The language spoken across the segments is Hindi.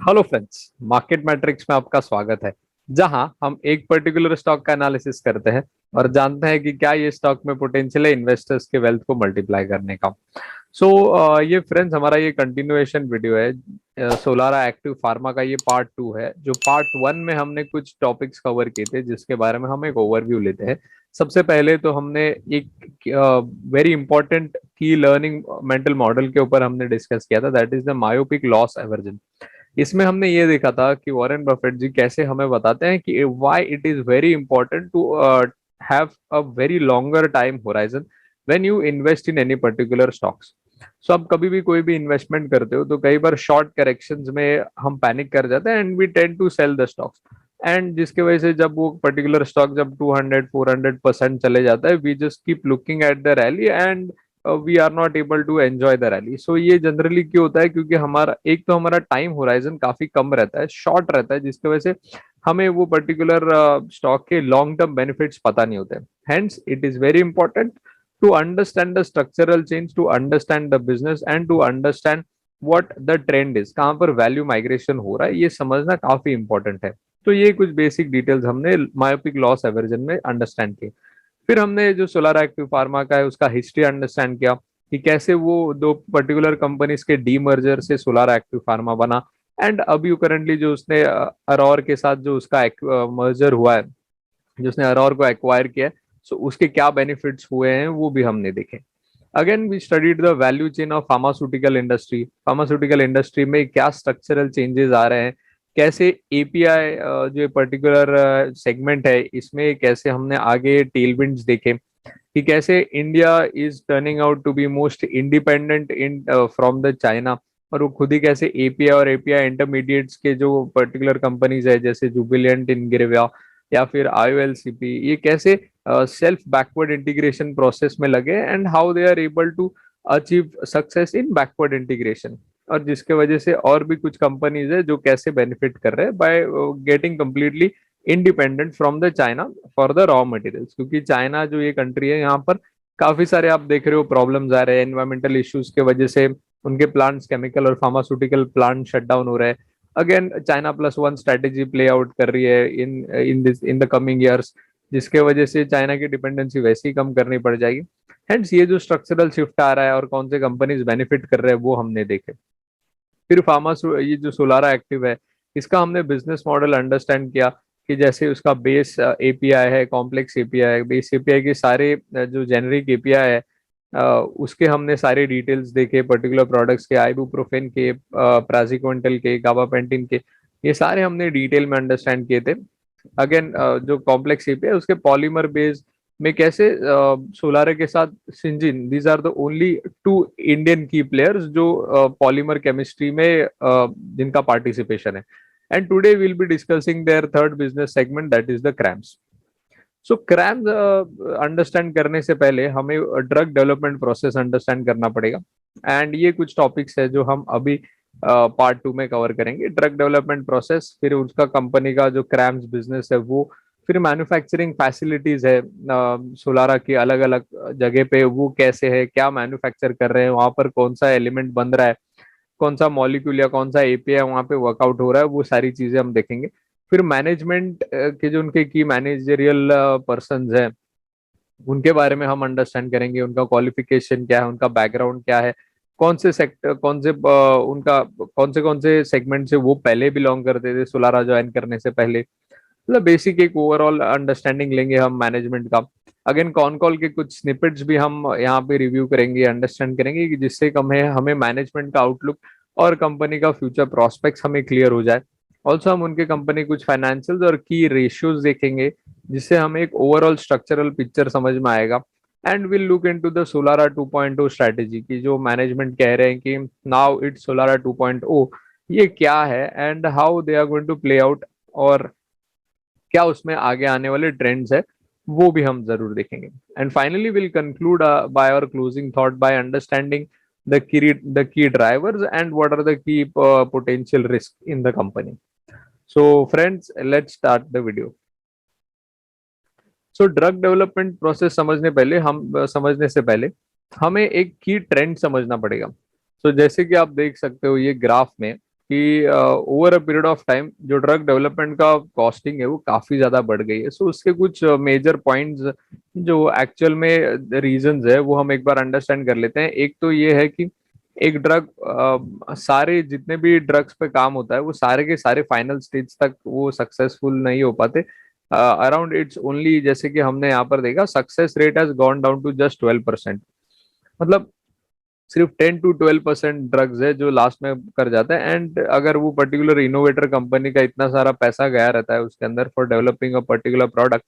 हेलो फ्रेंड्स, मार्केट मैट्रिक्स में आपका स्वागत है। जहां हम एक पर्टिकुलर स्टॉक का एनालिसिस करते हैं और जानते हैं कि क्या ये स्टॉक में पोटेंशियल है इन्वेस्टर्स के वेल्थ को मल्टीप्लाई करने का। ये फ्रेंड्स हमारा ये कंटिन्यूएशन वीडियो है। सोलारा एक्टिव फार्मा का ये पार्ट 2 है। जो पार्ट 1 में हमने कुछ टॉपिक्स कवर किए थे जिसके बारे में हम एक ओवरव्यू लेते हैं। सबसे पहले तो हमने एक वेरी इंपॉर्टेंट की लर्निंग मेंटल मॉडल के ऊपर हमने डिस्कस किया था, that is the myopic loss aversion. इसमें हमने ये देखा था कि वॉरेन बफेट जी कैसे हमें बताते हैं कि why it is very important to have a very longer time horizon when you invest in any particular stocks. So आप कभी भी कोई भी इन्वेस्टमेंट करते हो तो कई बार शॉर्ट करेक्शंस में हम पैनिक कर जाते हैं and we tend to sell the stocks. And जिसकी वजह से जब वो पर्टिकुलर स्टॉक जब 200-400% चले जाता है, we just keep looking at the rally and we are not able to enjoy the rally. So ये जनरली क्यों होता है? क्योंकि हमारा एक तो हमारा टाइम होराइजन काफी कम रहता है, शॉर्ट रहता है, जिसकी वजह से हमें वो पर्टिकुलर स्टॉक के लॉन्ग टर्म बेनिफिट्स पता नहीं होते। Hence it is very important to understand the structural change, to understand the business and to understand what the trend is, कहाँ पर वैल्यू माइग्रेशन हो रहा है, ये समझना काफी इंपॉर्टेंट है। तो ये कुछ बेसिक डिटेल्स हमने मायोपिक लॉस एवर्जन में अंडरस्टैंड की। फिर हमने जो सोलारा एक्टिव फार्मा का है उसका हिस्ट्री अंडरस्टैंड किया कि कैसे वो दो पर्टिकुलर कंपनीज के डीमर्जर से सोलारा एक्टिव फार्मा बना। एंड अभी करंटली जो उसने अरौर के साथ जो उसका मर्जर हुआ है, जो उसने अरौर को एक्वायर किया है, सो उसके क्या बेनिफिट्स हुए हैं वो भी हमने देखे। Again we studied the value chain of pharmaceutical industry. Pharmaceutical industry में क्या स्ट्रक्चरल चेंजेस आ रहे हैं, कैसे एपीआई जो पर्टिकुलर सेगमेंट है इसमें कैसे हमने आगे टेलविंड्स देखे, कि कैसे India is turning out to be most independent in from the China. और वो खुद ही कैसे एपीआई और एपीआई इंटरमीडिएट्स के जो पर्टिकुलर कंपनीज है जैसे जुबिलियंट इनग्रेविया या फिर आईओएलसीपी, ये कैसे सेल्फ बैकवर्ड इंटीग्रेशन प्रोसेस में लगे and how they are able to achieve success in backward integration. और जिसके वजह से और भी कुछ कंपनीज है जो कैसे बेनिफिट कर रहे हैं by getting completely independent from the China for the raw materials. क्योंकि चाइना जो ये कंट्री है, यहाँ पर काफी सारे आप देख रहे हो प्रॉब्लम्स आ रहे हैं एनवायरमेंटल इश्यूज के वजह से। उनके प्लांट्स, केमिकल और फार्मास्यूटिकल प्लांट शट डाउन हो रहे हैं। Again China plus one strategy play out कर रही है इन द कमिंग ईयर्स, जिसके वजह से चाइना की डिपेंडेंसी वैसे ही कम करनी पड़ जाएगी। हेंस ये जो स्ट्रक्चरल शिफ्ट आ रहा है और कौन से कंपनीज बेनिफिट कर रहे हैं वो हमने देखे। फिर फार्मा ये जो सोलारा एक्टिव है इसका हमने बिजनेस मॉडल अंडरस्टैंड किया कि जैसे उसका बेस एपीआई है, कॉम्प्लेक्स एपीआई है, बेस एपीआई के सारे जो जेनरिक एपीआई है उसके हमने सारे डिटेल्स देखे, पर्टिकुलर प्रोडक्ट्स के, आइबुप्रोफेन के, प्राजिक्विंटल के, गाबापेंटिन के, ये सारे हमने डिटेल में अंडरस्टैंड किए थे। अगेन जो कॉम्प्लेक्स एपीआई उसके पॉलीमर बेस में कैसे सोलारा के साथ Syngene, these are the only two Indian key players जो पॉलीमर केमिस्ट्री में जिनका पार्टिसिपेशन है। And today will be discussing their third business segment, that is the CRAMS. So CRAMS understand करने से पहले हमें ड्रग डेवलपमेंट प्रोसेस अंडरस्टैंड करना पड़ेगा। एंड ये कुछ टॉपिक्स है जो हम अभी पार्ट 2 में कवर करेंगे। ड्रग डेवलपमेंट प्रोसेस, फिर उसका कंपनी का जो क्रैम्स बिजनेस है वो, फिर मैन्युफैक्चरिंग फैसिलिटीज है सोलारा की अलग अलग जगह पे, वो कैसे है, क्या मैन्युफैक्चर कर रहे हैं वहां पर, कौन सा एलिमेंट बन रहा है, कौन सा मॉलिक्यूल या कौन सा एपीआई वहां पे वर्कआउट हो रहा है, वो सारी चीजें हम देखेंगे। फिर मैनेजमेंट के जो उनके की मैनेजरियल पर्सन हैं उनके बारे में हम अंडरस्टैंड करेंगे, उनका क्वालिफिकेशन क्या है, उनका बैकग्राउंड क्या है, कौन से सेक्टर, उनका कौन से सेगमेंट से वो पहले बिलोंग करते थे सोलारा ज्वाइन करने से पहले। मतलब बेसिक एक ओवरऑल अंडरस्टैंडिंग लेंगे हम मैनेजमेंट का। अगेन कॉन कॉल के कुछ स्निपेट्स भी हम यहाँ पे रिव्यू करेंगे, अंडरस्टैंड करेंगे कि जिससे कम है हमें मैनेजमेंट का आउटलुक और कंपनी का फ्यूचर प्रोस्पेक्ट्स हमें क्लियर हो जाए। ऑल्सो हम उनके कंपनी कुछ फाइनेंशियल्स और की रेशियोज देखेंगे जिससे हमें एक ओवरऑल स्ट्रक्चरल पिक्चर समझ में आएगा। And will look into the Solara 2.0 strategy की जो मैनेजमेंट कह रहे हैं कि नाउ इट्स सोलारा 2.0, ये क्या है and how they are going to play out, और क्या उसमें आगे आने वाले ट्रेंड्स है वो भी हम जरूर देखेंगे। And finally will conclude by our closing thought by understanding the key drivers and what are the key potential risk in the company. So friends, let's start the video. So drug development process समझने से पहले हमें एक की ट्रेंड समझना पड़ेगा। जैसे कि आप देख सकते हो ये ग्राफ में कि over a period of time जो ड्रग डेवलपमेंट का कॉस्टिंग है वो काफी ज्यादा बढ़ गई है। सो उसके कुछ मेजर पॉइंट्स जो एक्चुअल में रीजंस है वो हम एक बार अंडरस्टैंड कर लेते हैं। एक तो ये है कि एक ड्रग, सारे जितने भी ड्रग्स पे काम होता है वो सारे के सारे फाइनल स्टेज तक वो सक्सेसफुल नहीं हो पाते। अराउंड इट्स ओनली, जैसे कि हमने यहाँ पर देखा, success rate has gone down to just 12%। मतलब सिर्फ 10 to 12% ड्रग्स है जो लास्ट में कर जाता है। एंड अगर वो पर्टिकुलर इनोवेटर कंपनी का इतना सारा पैसा गया रहता है उसके अंदर for developing a particular product,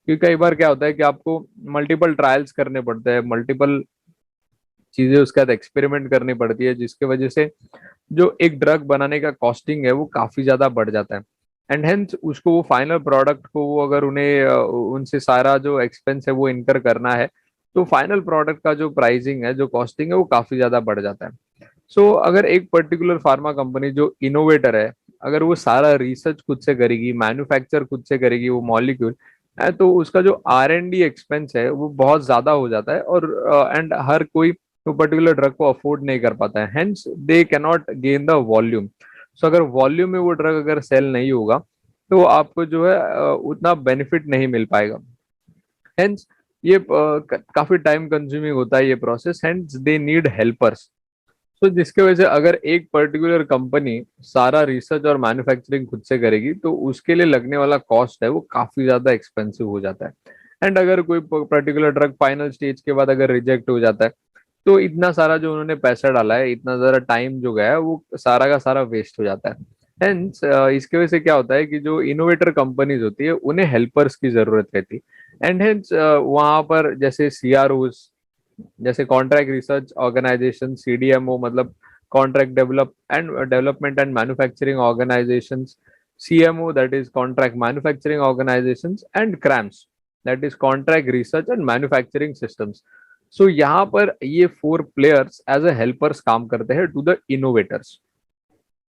क्योंकि कई बार क्या होता है कि आपको मल्टीपल ट्रायल्स करने पड़ते हैं, मल्टीपल चीजें उसके साथ एक्सपेरिमेंट करनी पड़ती है, जिसकी वजह से जो एक ड्रग बनाने का कॉस्टिंग है वो काफी ज्यादा बढ़ जाता है। एंड हेंस उसको वो फाइनल प्रोडक्ट को वो अगर उन्हें उनसे सारा जो एक्सपेंस है वो इनकर करना है, तो फाइनल प्रोडक्ट का जो प्राइसिंग है, जो कॉस्टिंग है, वो काफी ज्यादा बढ़ जाता है। सो अगर एक पर्टिकुलर फार्मा कंपनी जो इनोवेटर है, अगर वो सारा रिसर्च खुद से करेगी, मैन्युफैक्चर खुद से करेगी वो मॉलिक्यूल है, तो उसका जो R&D एक्सपेंस है वो बहुत ज्यादा हो जाता है। और एंड हर कोई वो पर्टिकुलर ड्रग को अफोर्ड नहीं कर पाता है, hence they can not gain the volume. So अगर वॉल्यूम में वो ड्रग अगर सेल नहीं होगा तो आपको जो है उतना बेनिफिट नहीं मिल पाएगा। हेंस ये काफी टाइम कंज्यूमिंग होता है ये process, hence they need helpers. तो जिसके वजह से अगर एक पर्टिकुलर कंपनी सारा रिसर्च और मैन्युफैक्चरिंग खुद से करेगी तो उसके लिए लगने वाला कॉस्ट है वो काफी ज्यादा एक्सपेंसिव हो जाता है। एंड अगर कोई पर्टिकुलर ड्रग फाइनल स्टेज के बाद अगर रिजेक्ट हो जाता है तो इतना सारा जो उन्होंने पैसा डाला है, इतना सारा टाइम जो गया है, वो सारा का सारा वेस्ट हो जाता है। हेंस इसके वजह से क्या होता है कि जो इनोवेटर कंपनीज होती है उन्हें हेल्पर्स की जरूरत रहती है। एंड हेंस वहां पर जैसे CROs, जैसे कॉन्ट्रैक्ट रिसर्च ऑर्गेनाइजेशन, CDMO मतलब contract development and manufacturing organisation, CMO that is contract manufacturing organisation, and CRAMS that is contract research and manufacturing systems. So यहाँ पर ये 4 प्लेयर्स एज ए हेल्पर्स काम करते हैं टू द इनोवेटर्स।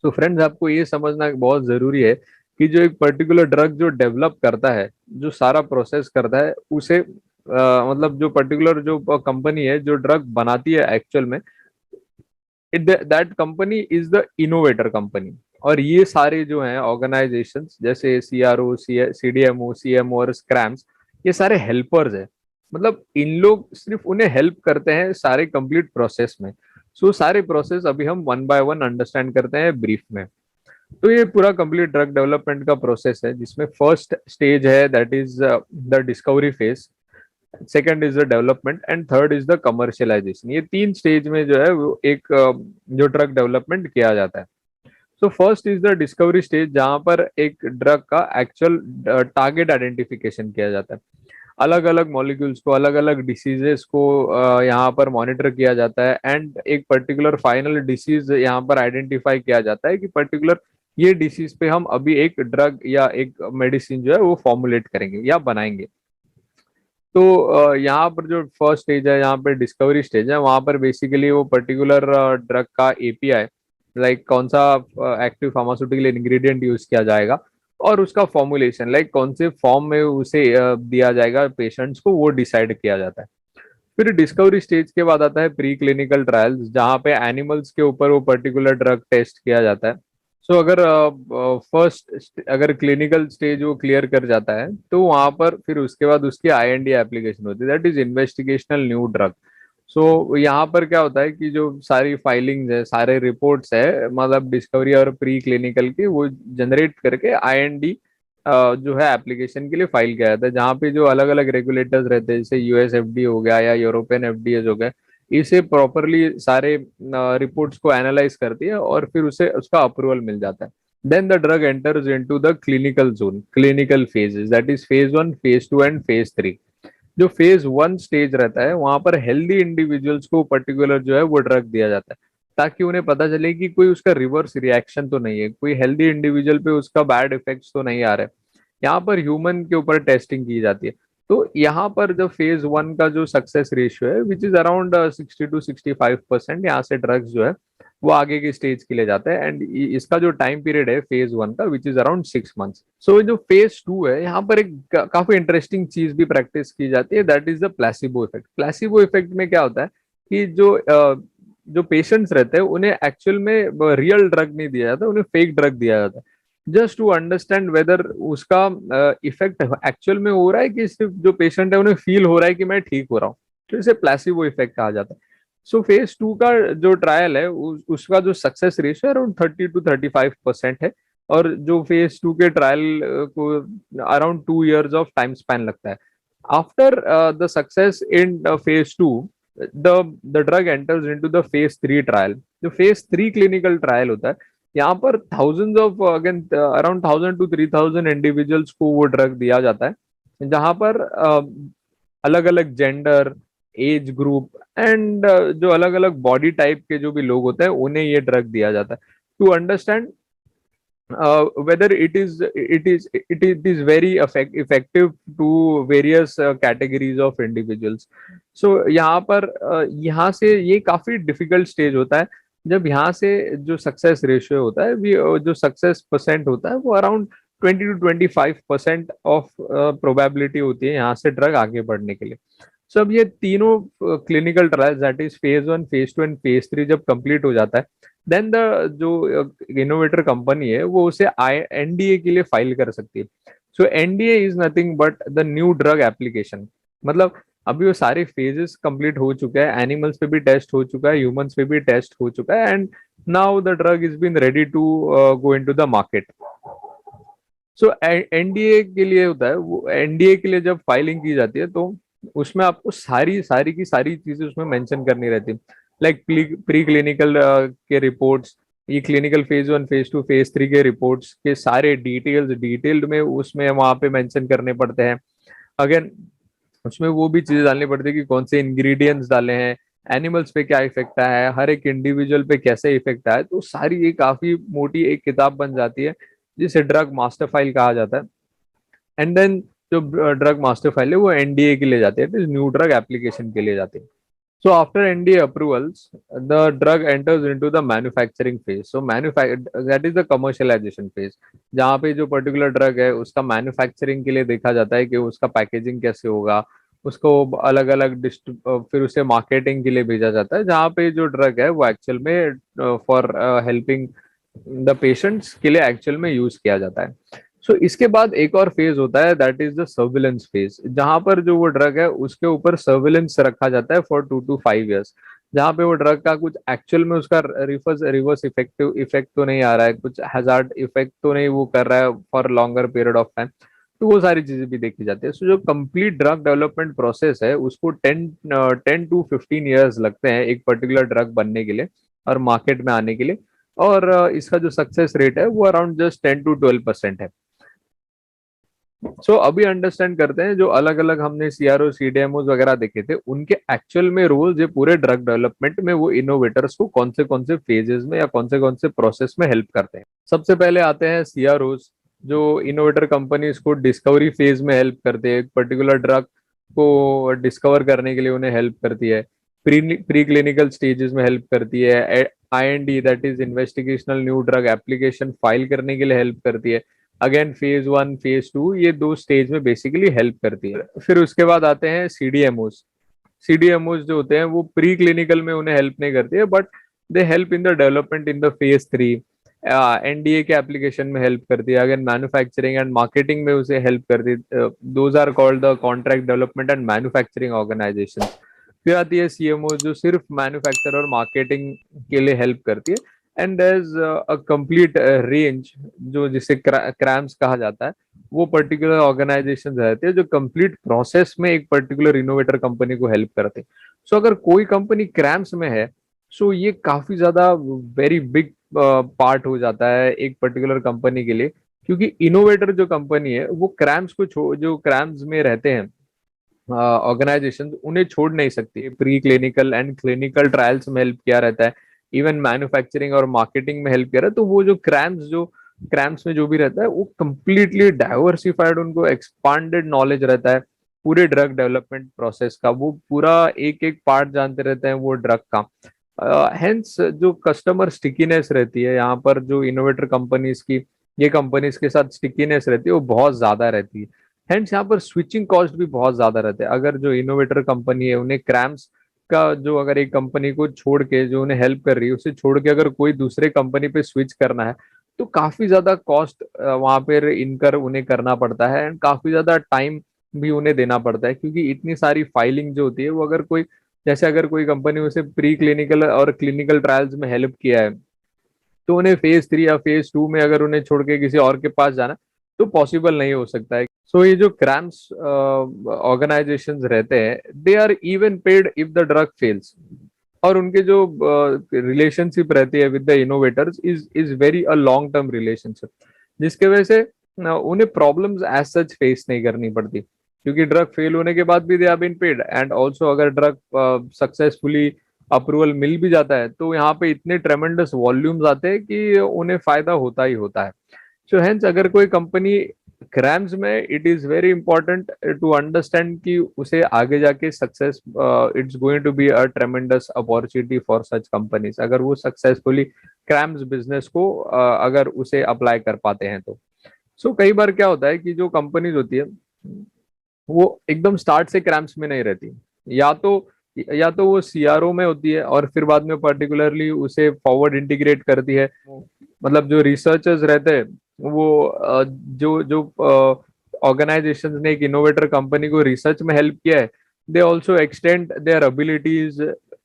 तो फ्रेंड्स, आपको ये समझना बहुत जरूरी है कि जो एक पर्टिकुलर ड्रग जो डेवलप करता है, जो सारा प्रोसेस करता है, उसे मतलब जो पर्टिकुलर जो कंपनी है जो ड्रग बनाती है एक्चुअल में, that company is the innovator company. और ये सारे जो हैं ऑर्गेनाइजेशंस जैसे CRO, CDMO, CMO और स्क्रैम्स, ये सारे हेल्पर्स है। मतलब इन लोग सिर्फ उन्हें हेल्प करते हैं सारे कंप्लीट प्रोसेस में। सो सारे प्रोसेस अभी हम वन बाय वन अंडरस्टैंड करते हैं ब्रीफ में। तो ये पूरा कंप्लीट ड्रग डेवलपमेंट का प्रोसेस है जिसमें फर्स्ट स्टेज है that is the discovery phase, second is the development, and third is the commercialisation. ये 3 स्टेज में जो है वो एक जो ड्रग डेवलपमेंट किया जाता है। So first is the discovery stage, जहां पर एक ड्रग का एक्चुअल टारगेट आइडेंटिफिकेशन किया जाता है। अलग अलग मॉलिक्यूल्स को, अलग अलग डिसीजेस को यहाँ पर मॉनिटर किया जाता है। एंड एक पर्टिकुलर फाइनल डिसीज यहाँ पर आइडेंटिफाई किया जाता है कि पर्टिकुलर ये डिसीज पे हम अभी एक ड्रग या एक मेडिसिन जो है वो फॉर्मुलेट करेंगे या बनाएंगे। तो यहाँ पर जो फर्स्ट स्टेज है, यहाँ पर डिस्कवरी स्टेज है, वहां पर बेसिकली वो पर्टिकुलर ड्रग का API, लाइक कौन सा एक्टिव फार्मास्यूटिकल इंग्रेडिएंट यूज किया जाएगा, और उसका फॉर्मुलेशन, लाइक कौन से फॉर्म में उसे दिया जाएगा पेशेंट्स को, वो डिसाइड किया जाता है। फिर डिस्कवरी स्टेज के बाद आता है प्री क्लिनिकल ट्रायल्स, जहाँ पे एनिमल्स के ऊपर वो पर्टिकुलर ड्रग टेस्ट किया जाता है। सो अगर फर्स्ट अगर क्लिनिकल स्टेज वो क्लियर कर जाता है तो वहां पर फिर उसके बाद उसकी IND एप्लीकेशन होती है, that is investigational new drug. So यहाँ पर क्या होता है कि जो सारी फाइलिंग्स है, सारे रिपोर्ट्स है, मतलब डिस्कवरी और प्री क्लिनिकल की, वो जनरेट करके IND जो है एप्लीकेशन के लिए फाइल किया जाता है, जहाँ पे जो अलग अलग रेगुलेटर्स रहते हैं, जैसे US FDA हो गया या यूरोपियन FDA हो गया, इसे प्रॉपरली सारे रिपोर्ट्स को एनालाइज करती है और फिर उसे उसका अप्रूवल मिल जाता है। Then the drug enters into the clinical zone, clinical phases, that is phase 1, phase 2 and phase 3। जो फेज 1 स्टेज रहता है वहां पर हेल्दी इंडिविजुअल्स को पर्टिकुलर जो है वो ड्रग दिया जाता है, ताकि उन्हें पता चले कि कोई उसका रिवर्स रिएक्शन तो नहीं है, कोई हेल्दी इंडिविजुअल पे उसका बैड इफेक्ट्स तो नहीं आ रहे। यहाँ पर ह्यूमन के ऊपर टेस्टिंग की जाती है। तो यहाँ पर जो फेज 1 का जो सक्सेस रेशियो है विच इज अराउंड 60 to 65%, यहाँ से ड्रग्स जो है वो आगे की स्टेज के लिए जाता है। एंड इसका जो टाइम पीरियड है फेज 1 का विच इज अराउंड 6 मंथ्स। सो जो फेज 2 है, यहाँ पर एक काफी इंटरेस्टिंग चीज भी प्रैक्टिस की जाती है, that is the placebo effect. Placebo effect में क्या होता है कि जो जो पेशेंट्स रहते हैं उन्हें एक्चुअल में रियल ड्रग नहीं दिया जाता, उन्हें फेक ड्रग दिया जाता है, जस्ट टू अंडरस्टैंड वेदर उसका इफेक्ट एक्चुअल में हो रहा है कि सिर्फ जो पेशेंट है उन्हें फील हो रहा है कि मैं ठीक हो रहा हूँ। तो इसे प्लेसिबो इफेक्ट कहा जाता है। सो फेज 2 का जो ट्रायल है उसका जो सक्सेस रेशियो अराउंड 30 to 35% है, और जो फेज 2 के ट्रायल को around 2 years of time span लगता है। After the success in phase 2, the drug enters into the phase 3 trial. जो फेज 3 क्लिनिकल ट्रायल होता है, यहाँ पर thousands of again around 1000 to 3000 individuals को वो ड्रग दिया जाता है, जहां पर अलग अलग जेंडर, एज ग्रुप एंड जो अलग अलग बॉडी टाइप के जो भी लोग होते हैं उन्हें ये ड्रग दिया जाता है, to understand whether it is very effective to various categories of individuals. So यहाँ पर यहाँ से ये काफी डिफिकल्ट स्टेज होता है, जब यहाँ से जो सक्सेस रेशियो होता है, जो सक्सेस परसेंट होता है वो अराउंड 20 to 25% ऑफ प्रोबेबिलिटी होती है यहाँ से ड्रग आगे बढ़ने के लिए। सो अब ये तीनों clinical trial, that is phase 1, phase 2 and phase 3 जब कंप्लीट हो जाता है, देन द जो इनोवेटर कंपनी है वो उसे एनडीए के लिए फाइल कर सकती है। So NDA is nothing but the new drug application. मतलब अभी वो सारे फेजेस कंप्लीट हो चुके हैं, एनिमल्स पे भी टेस्ट हो चुका है, ह्यूमंस पे भी टेस्ट हो चुका है, and now the drug is been ready to go into the market. So NDA के लिए होता है, वो एनडीए के लिए जब फाइलिंग की जाती है तो उसमें आपको सारी सारी की सारी चीजें उसमें मेंशन करनी रहती है, लाइक प्री क्लिनिकल के रिपोर्ट्स, ये क्लिनिकल फेज 1, फेज 2, फेज 3 के रिपोर्ट्स के सारे डिटेल्ड में उसमें वहां पे मेंशन करने पड़ते हैं। अगेन उसमें वो भी चीजें डालनी पड़ती है कि कौन से इंग्रेडिएंट्स डाले हैं, एनिमल्स पे क्या इफेक्ट आया है, हर एक इंडिविजुअल पे कैसे इफेक्ट आया है। तो सारी ये काफी मोटी एक किताब बन जाती है जिसे ड्रग मास्टर फाइल कहा जाता है। एंड देन जो ड्रग मास्टर फाइल है वो एनडीए के लिए जाती है, न्यू ड्रग एप्लीकेशन के लिए जाती है। So after NDA approvals, the drug enters into the manufacturing phase. So that is the commercialization phase, जहाँ पे जो पर्टिकुलर ड्रग है उसका मैन्युफैक्चरिंग के लिए देखा जाता है कि उसका पैकेजिंग कैसे होगा, उसको अलग अलग फिर उसे मार्केटिंग के लिए भेजा जाता है, जहाँ पे जो ड्रग है वो एक्चुअल में फॉर हेल्पिंग द पेशेंट्स के लिए एक्चुअल में यूज किया जाता है। सो इसके बाद एक और फेज होता है, that is the surveillance phase, जहां पर जो वो ड्रग है उसके ऊपर सर्विलेंस रखा जाता है फॉर 2 to 5 years, जहां पे वो ड्रग का कुछ एक्चुअल में उसका रिवर्स इफेक्ट तो नहीं आ रहा है, कुछ हैजार्ड इफेक्ट तो नहीं वो कर रहा है for longer period of time. तो वो सारी चीजें भी देखी जाती है। सो जो कंप्लीट ड्रग डेवलपमेंट प्रोसेस है उसको 10 to 15 years लगते हैं एक पर्टिकुलर ड्रग बनने के लिए और मार्केट में आने के लिए, और इसका जो सक्सेस रेट है वो अराउंड जस्ट 10 to 12% है। सो अभी अंडरस्टैंड करते हैं जो अलग अलग हमने सीआरओ सीडीएमओ वगैरह देखे थे उनके एक्चुअल में रोल्स ये पूरे ड्रग डेवलपमेंट में, वो इनोवेटर्स को कौन से फेजेस में या कौन से प्रोसेस में हेल्प करते हैं। सबसे पहले आते हैं सीआरओस, जो इनोवेटर कंपनीज को डिस्कवरी फेज में हेल्प करते हैं, एक पर्टिकुलर ड्रग को डिस्कवर करने के लिए उन्हें हेल्प करती है, प्री क्लिनिकल स्टेजेस में हेल्प करती है, IND that is investigational new drug application file करने के लिए हेल्प करती है। अगेन फेज 1, फेज 2 ये दो स्टेज में बेसिकली हेल्प करती है। फिर उसके बाद आते हैं सीडीएमओस। सीडीएमओस जो होते हैं वो प्री क्लिनिकल में उन्हें हेल्प नहीं करती है, but they help in the development in the phase 3, NDA के एप्लीकेशन में हेल्प करती है, अगेन मैन्युफैक्चरिंग एंड मार्केटिंग में उसे हेल्प करती है। Those are called the contract development and manufacturing organisation. फिर आती है सीएमओ जो सिर्फ मैन्युफैक्चर और मार्केटिंग के लिए हेल्प करती है, and there is a complete range जो जिसे क्रैम्स कहा जाता है, वो पर्टिकुलर ऑर्गेनाइजेशन रहते हैं जो कंप्लीट प्रोसेस में एक पर्टिकुलर इनोवेटर कंपनी को हेल्प करते हैं। सो अगर कोई कंपनी क्रैम्स में है, सो ये काफी ज्यादा वेरी बिग पार्ट हो जाता है एक पर्टिकुलर कंपनी के लिए, क्योंकि इनोवेटर जो कंपनी है वो क्रैम्स को जो क्रैम्स में रहते हैं ऑर्गेनाइजेशन उन्हें छोड़ नहीं सकती। Pre clinical and clinical trials में हेल्प किया रहता है, इवन मैन्युफैक्चरिंग और मार्केटिंग में हेल्प किया रहता है। तो वो जो क्रैम्स में जो भी रहता है वो कंप्लीटली डाइवर्सिफाइड, उनको एक्सपांडेड नॉलेज रहता है पूरे ड्रग डेवलपमेंट प्रोसेस का, वो पूरा एक एक पार्ट जानते रहते हैं वो ड्रग का। हेंस जो कस्टमर स्टिकीनेस रहती है यहाँ पर, जो इनोवेटर कंपनीज की ये कंपनीज के साथ स्टिकीनेस रहती है वो बहुत ज्यादा रहती है। हेंस यहाँ पर स्विचिंग कॉस्ट भी बहुत ज्यादा रहते हैं। अगर जो इनोवेटर कंपनी है उन्हें क्रैम्स का जो अगर एक कंपनी को छोड़ के जो उन्हें हेल्प कर रही है उसे छोड़ के अगर कोई दूसरे कंपनी पे स्विच करना है तो काफी ज्यादा कॉस्ट वहां पर इनकर उन्हें करना पड़ता है एंड काफी ज्यादा टाइम भी उन्हें देना पड़ता है, क्योंकि इतनी सारी फाइलिंग जो होती है वो अगर कोई, जैसे अगर कोई कंपनी उसे प्री क्लिनिकल और क्लिनिकल ट्रायल्स में हेल्प किया है तो उन्हें फेज 3 या फेज 2 में अगर उन्हें छोड़ के किसी और के पास जाना तो पॉसिबल नहीं हो सकता है। सो ये जो क्रैम्स ऑर्गेनाइजेशंस रहते हैं they are even paid if the drug fails, और उनके जो रिलेशनशिप रहती है with the innovators is very a long term relationship, जिसके वजह से उन्हें प्रॉब्लम्स एज सच फेस नहीं करनी पड़ती, क्योंकि ड्रग फेल होने के बाद भी they are been paid and also अगर ड्रग सक्सेसफुली अप्रूवल मिल भी जाता है तो यहाँ पे इतने ट्रेमेंडस वॉल्यूम्स आते हैं कि उन्हें फायदा होता ही होता है। सो हेंस अगर कोई कंपनी क्रैम्स में, it is very important to understand कि उसे आगे जाके success, it's going to be a tremendous opportunity for such companies अगर वो सक्सेसफुली क्रैम्स बिजनेस को अगर उसे अप्लाई कर पाते हैं तो। सो कई बार क्या होता है कि जो कंपनीज होती है वो एकदम स्टार्ट से क्रैम्स में नहीं रहती, या तो वो सीआरओ में होती है और फिर बाद में पर्टिकुलरली उसे फॉरवर्ड इंटीग्रेट करती है। मतलब जो रिसर्चर्स रहते हैं वो जो जो ऑर्गेनाइजेशंस ने एक इनोवेटर कंपनी को रिसर्च में हेल्प किया है they also extend their abilities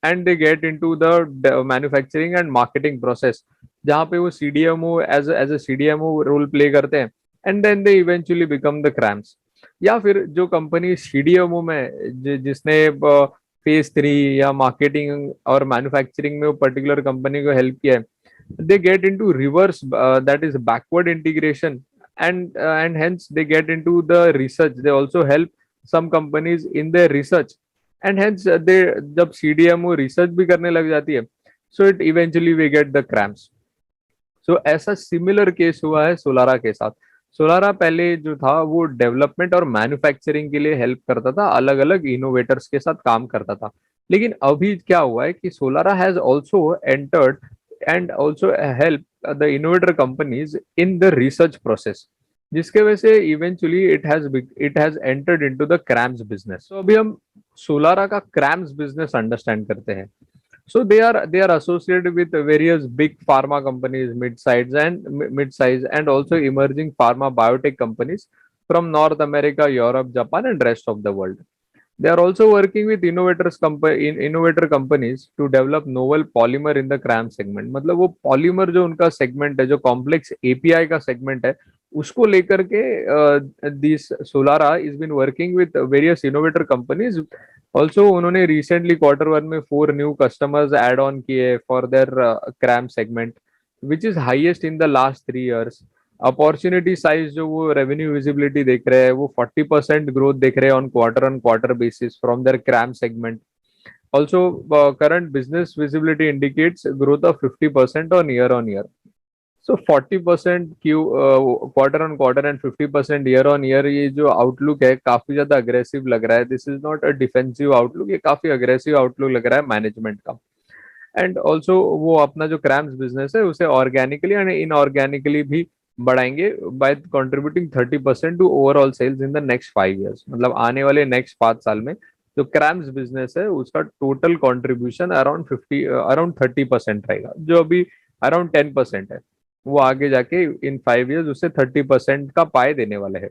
and they get into the manufacturing and marketing process, जहाँ पे वो CDMO as a CDMO role play करते हैं and then they eventually become the CRAMS. या फिर जो कंपनी सीडीएमओ में जिसने फेज 3 या मार्केटिंग और मैन्युफैक्चरिंग में वो पर्टिकुलर कंपनी को हेल्प किया है, they get into reverse, that is backward integration, and hence they get into the research, they also help some companies in their research, and hence they जब CDMO रिसर्च भी करने लग जाती है so it eventually we get the cramps। सो ऐसा सिमिलर केस हुआ है सोलारा के साथ। सोलारा पहले जो था वो डेवलपमेंट और मैन्युफैक्चरिंग के लिए हेल्प करता था, अलग अलग इनोवेटर्स के साथ काम करता था। लेकिन अभी क्या हुआ है कि Solara has also entered and also help the innovator companies in the research process, जिसके वजह से eventually it has entered into the CRAMS business. तो अभी हम सोलारा का क्रैम्स बिजनेस अंडरस्टैंड करते हैं। So they are associated with various big pharma companies, mid-size and also emerging pharma biotech companies from North America, Europe, Japan, and rest of the world. They are also working with innovator companies to develop novel polymer in the CRAM segment। मतलब वो polymer जो उनका segment है, जो complex API का segment है, उसको लेकर के this Solara is been working with various innovator companies। Also उन्होंने recently Q1 में 4 new customers add on किए for their CRAM segment, which is highest in the last 3 years। Opportunity size जो वो रेवेन्यू विजिबिलिटी देख रहे हैं वो 40% ग्रोथ देख रहे हैं on quarter basis from their CRAM segment. Also current business visibility indicates growth of 50% on year. So 40% quarter on quarter and 50% year on year, ये जो आउटलुक है काफी ज्यादा अग्रेसिव लग रहा है। This is not a defensive outlook, ये काफी अग्रेसिव आउटलुक लग रहा है मैनेजमेंट का। एंड ऑल्सो वो अपना जो क्रैम्स बिजनेस है उसे ऑर्गेनिकली एंड इनऑर्गेनिकली भी बढ़ाएंगे by contributing 30% to overall sales in the next 5 years। मतलब आने वाले नेक्स्ट 5 साल में जो क्रैम्स बिजनेस है उसका टोटल कंट्रीब्यूशन अराउंड 30% रहेगा, जो अभी अराउंड 10% है, वो आगे जाके इन 5 years उससे 30% का पाए देने वाले हैं।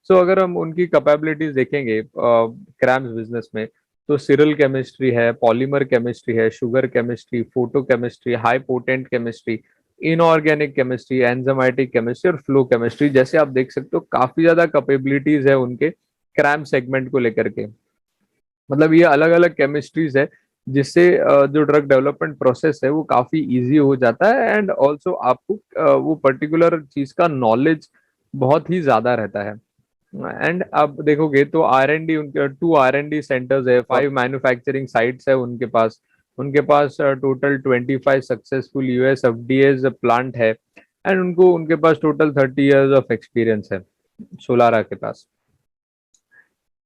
सो अगर हम उनकी कैपेबिलिटीज देखेंगे क्रैम्स बिजनेस में तो सिरल केमिस्ट्री है, पॉलीमर केमिस्ट्री है, sugar chemistry, photo chemistry, high potent chemistry, inorganic chemistry, enzymatic chemistry और फ्लो केमिस्ट्री, जैसे आप देख सकते हो काफी ज्यादा कैपेबिलिटीज है उनके क्रैम सेगमेंट को लेकर के। मतलब ये अलग अलग केमिस्ट्रीज है जिससे जो ड्रग डेवलपमेंट प्रोसेस है वो काफी इजी हो जाता है एंड ऑल्सो आपको वो पर्टिकुलर चीज का नॉलेज बहुत ही ज्यादा रहता है। एंड आप देखोगे तो R&D, उनके 2 R&D सेंटर्स है, 5 मैन्युफैक्चरिंग साइट्स है उनके पास total 25 successful US FDAs plant है एंड उनके पास टोटल 30 years ऑफ एक्सपीरियंस है सोलारा के पास।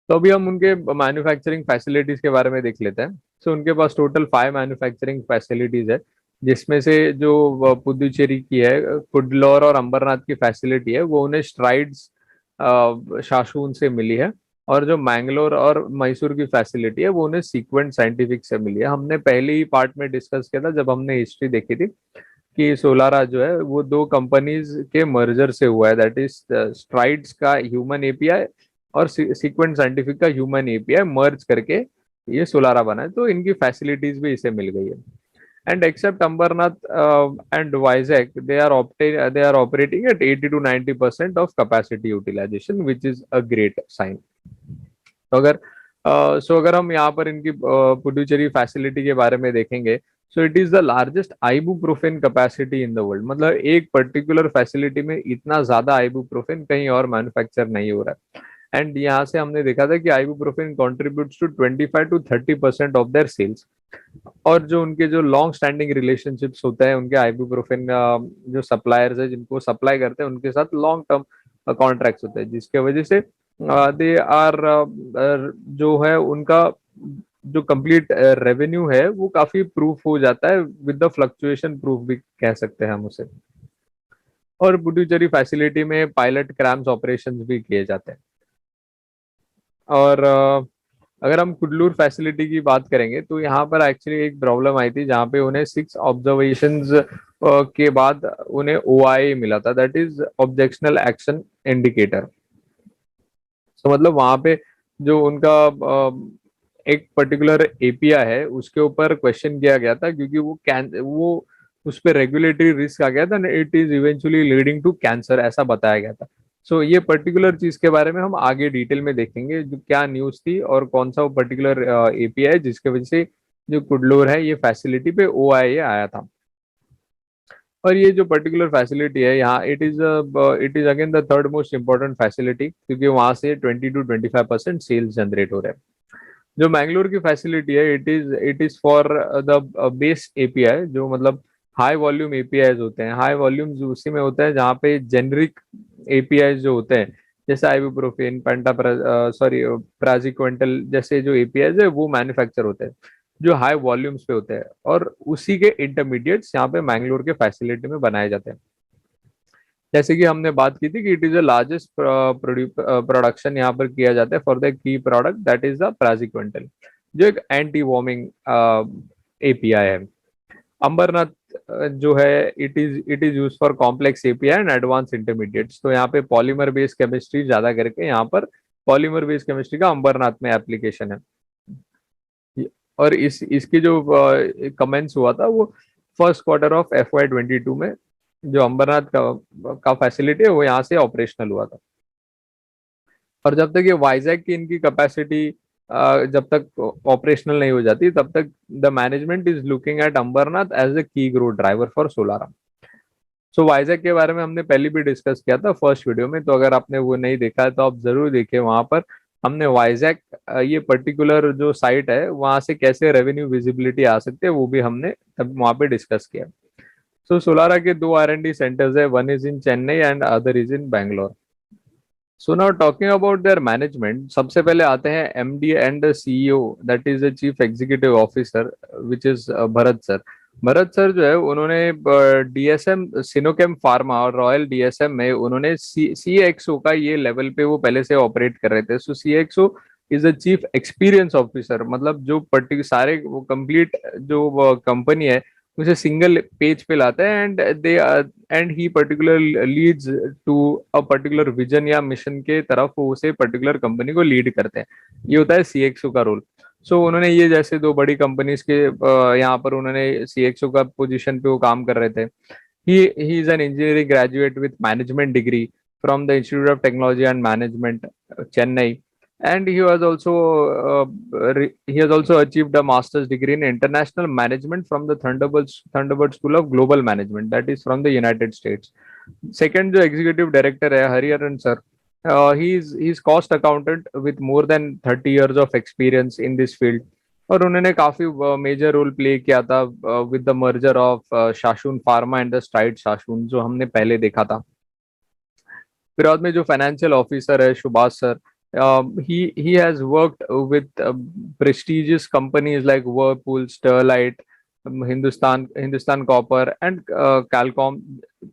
तो अभी हम उनके मैन्युफैक्चरिंग फैसिलिटीज के बारे में देख लेते हैं। सो उनके पास टोटल 5 मैन्युफैक्चरिंग फैसिलिटीज है, जिसमें से जो पुदुचेरी की है, कुडलोर और अंबरनाथ की फैसिलिटी है वो उन्हें स्ट्राइड्स शाशून से मिली है। और जो मैंगलोर और मैसूर की फैसिलिटी है वो उन्हें सीक्वेंट साइंटिफिक से मिली है। हमने पहले ही पार्ट में डिस्कस किया था जब हमने हिस्ट्री देखी थी कि सोलारा जो है वो दो कंपनीज के मर्जर से हुआ है, दैट इज स्ट्राइड्स का ह्यूमन एपीआई और सीक्वेंट साइंटिफिक का ह्यूमन एपीआई मर्ज करके ये सोलारा बना है। तो इनकी फैसिलिटीज भी इसे मिल गई है। And except Ambernath and Vizag, they are operating at 80 to 90% of capacity utilization, which is a great sign. तो अगर हम यहाँ पर इनकी पुडुचेरी फैसिलिटी के बारे में देखेंगे, सो it is the largest ibuprofen capacity in the world. मतलब एक पर्टिकुलर फैसिलिटी में इतना ज्यादा आइबुप्रोफेन कहीं और मैन्युफैक्चर नहीं हो रहा है। एंड यहाँ से हमने देखा था कि ibuprofen contributes to 25 to 30% of their sales. और जो उनके जो लॉन्ग स्टैंडिंग रिलेशनशिप्स होते हैं उनके आइबुप्रोफेन जो सप्लायर्स है जिनको सप्लाई करते हैं उनके साथ लॉन्ग टर्म कॉन्ट्रैक्ट्स होते हैं, जिसके वजह से दे आर जो है उनका जो कंप्लीट रेवेन्यू है वो काफी प्रूफ हो जाता है, विद द फ्लक्चुएशन प्रूफ भी कह सकते हैं हम उसे। और पुडुचेरी फैसिलिटी में पायलट क्रैम्स ऑपरेशंस भी किए जाते हैं। और अगर हम कुडलूर फैसिलिटी की बात करेंगे तो यहाँ पर एक्चुअली एक प्रॉब्लम आई थी जहाँ पे उन्हें 6 ऑब्जर्वेशंस के बाद उन्हें ओआई मिला था, that is objectional action indicator. तो मतलब वहां पे जो उनका एक पर्टिकुलर एपीआई है उसके ऊपर क्वेश्चन किया गया था क्योंकि वो उस पर रेगुलेटरी रिस्क आ गया था, it is eventually leading to cancer, ऐसा बताया गया था। सो ये पर्टिकुलर चीज के बारे में हम आगे डिटेल में देखेंगे, जो क्या न्यूज थी और कौन सा वो पर्टिकुलर एपीआई है जिसके वजह से जो कुडलोर है ये फैसिलिटी पे ओआई आया था। और ये जो पर्टिकुलर फैसिलिटी है यहाँ it is again the third most important facility क्योंकि वहां से 20 to 25% सेल्स जनरेट हो रहे हैं। जो मैंगलोर की फैसिलिटी है it is for the base API, जो मतलब हाई वॉल्यूम एपीआई होते हैं। हाई वॉल्यूम उसी में होता है जहाँ पे जेनरिक एपीआई जो होते हैं जैसे आइबुप्रोफेन प्राजिक्वेंटल जैसे जो एपीआई है वो मैन्युफैक्चर होते हैं जो हाई वॉल्यूम्स पे होते हैं, और उसी के इंटरमीडिएट्स यहाँ पे मैंगलोर के फैसिलिटी में बनाए जाते हैं। जैसे कि हमने बात की थी कि it is the largest production यहाँ पर किया जाता है for the key product that is the praziquantel, जो एक एंटी वॉर्मिंग एपीआई है। अंबरनाथ जो है it is use for complex API and advance intermediates. तो यहाँ पे पॉलीमर बेस्ड केमिस्ट्री ज्यादा करके यहाँ पर पॉलीमर बेस्ड केमिस्ट्री का अंबरनाथ में एप्लीकेशन है। और इसकी जो कमेंस हुआ था वो फर्स्ट क्वार्टर ऑफ FY 22 में, जो अंबरनाथ का फैसिलिटी है वो यहाँ से ऑपरेशनल हुआ था। और जब तक ये वाइजैक की इनकी कैपेसिटी जब तक ऑपरेशनल नहीं हो जाती तब तक the management is looking at Ambernath as a key growth driver for Solara. So Vizag के बारे में हमने पहले भी डिस्कस किया था फर्स्ट वीडियो में, तो अगर आपने वो नहीं देखा है तो आप जरूर देखिए। वहां पर हमने वाइजैक ये पर्टिकुलर जो साइट है वहां से कैसे रेवेन्यू विजिबिलिटी आ सकती है वो भी हमने तब वहां पे डिस्कस किया। सो सोलारा के 2 R&D सेंटर्स है, one is in Chennai and other is in Bangalore. So now talking about their management, सबसे पहले आते हैं MD and CEO that is the chief executive officer which is Bharat sir. Bharat sir जो है उन्होंने डीएसएम सिनोकेम फार्मा और रॉयल डीएसएम में उन्होंने सीएक्सओ का ये लेवल पे वो पहले से ऑपरेट कर रहे थे। So CXO is the chief experience officer, मतलब जो पर्टिकुलर सारे वो कंप्लीट जो कंपनी है उसे सिंगल पेज पे लाता है and he particular leads to a particular vision या मिशन के तरफ वो उसे पर्टिकुलर कंपनी को लीड करते हैं। ये होता है सीएक्सओ का रोल। सो उन्होंने ये जैसे 2 बड़ी कंपनीज के यहाँ पर उन्होंने सीएक्सओ का पोजीशन पे वो काम कर रहे थे। He is an engineering graduate with management degree from the institute of technology and management Chennai, and he has also achieved a master's degree in international management from the Thunderbird School of Global Management, that is from the United States. Second जो executive director है Hariharan sir, he's cost accountant with more than 30 years of experience in this field, और उन्होंने काफी मेजर रोल प्ले किया था with the merger of Shasun pharma and the Stride Shasun जो हमने पहले देखा था। फिर बाद में जो फाइनेंशियल ऑफिसर है Subhash sir, he has worked with prestigious companies like Whirlpool, Sterlite, Hindustan copper and Calcom.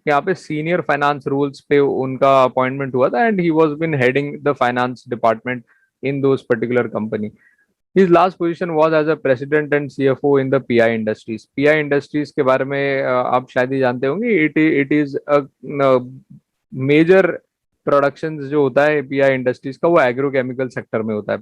यहाँ पे सीनियर फाइनेंस रोल्स पे उनका अपॉइंटमेंट हुआ था and he was been heading the finance department in those particular company. His last position was as a president and CFO in the PI Industries. PI Industries के बारे में आप शायद ही जानते होंगे. It is a major production जो होता है PI इंडस्ट्रीज का, वो एग्रोकेमिकल सेक्टर में होता है.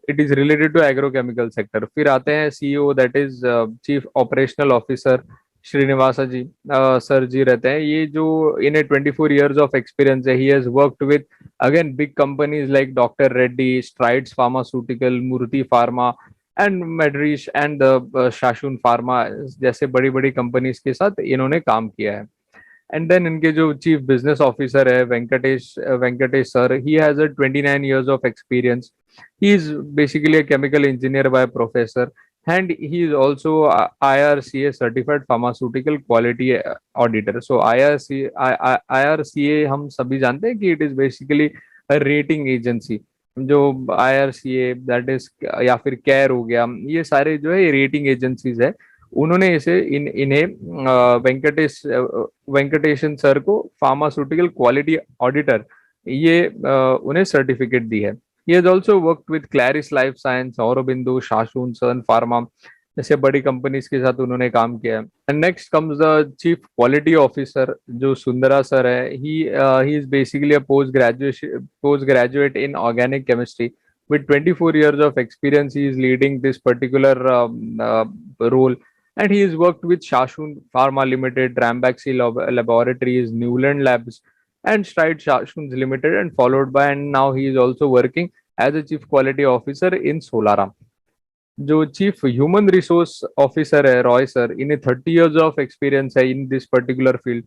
It is related to agrochemical sector. फिर आते हैं CEO, that is chief operational officer Srinivasa ji sir ji रहते हैं. ये जो in a 24 years of experience है. He has worked with again big companies like doctor Reddy, Strides pharmaceutical, Murthy pharma and Medrich and Shasun pharma जैसे बड़ी बड़ी कंपनीज के साथ इन्होंने काम किया है. एंड देन इनके जो चीफ बिजनेस ऑफिसर है Venkatesh sir, he has a 29 years of experience. He is basically a chemical engineer by professor, and he is also a IRCA certified pharmaceutical quality auditor. So IRCA हम सभी जानते हैं कि it is basically a rating agency. जो IRCA दैट इज या फिर केयर हो गया, ये सारे जो है रेटिंग एजेंसीज है. उन्होंने इसे इन्हें वेंकटेशन सर को फार्मास्यूटिकल क्वालिटी ऑडिटर ये उन्हें सर्टिफिकेट दी है. He has also worked with Claris Life Science, Aurobindo, Shashun, Sun Pharma जैसे बड़ी कंपनीज के साथ उन्होंने काम किया है. And next comes the chief quality officer जो सुंदरा सर है. He is basically a post graduate in organic chemistry with 24 years of experience. He is leading this particular role, and he has worked with Shashun Pharma Limited, Rambaxi Laboratories, Newland Labs, and Stride Shashuns Limited, and followed by, and now he is also working as a chief quality officer in Solara. जो चीफ ह्यूमन रिसोर्स ऑफिसर है रॉय सर, इन्हें 30 years ऑफ एक्सपीरियंस है in this particular field.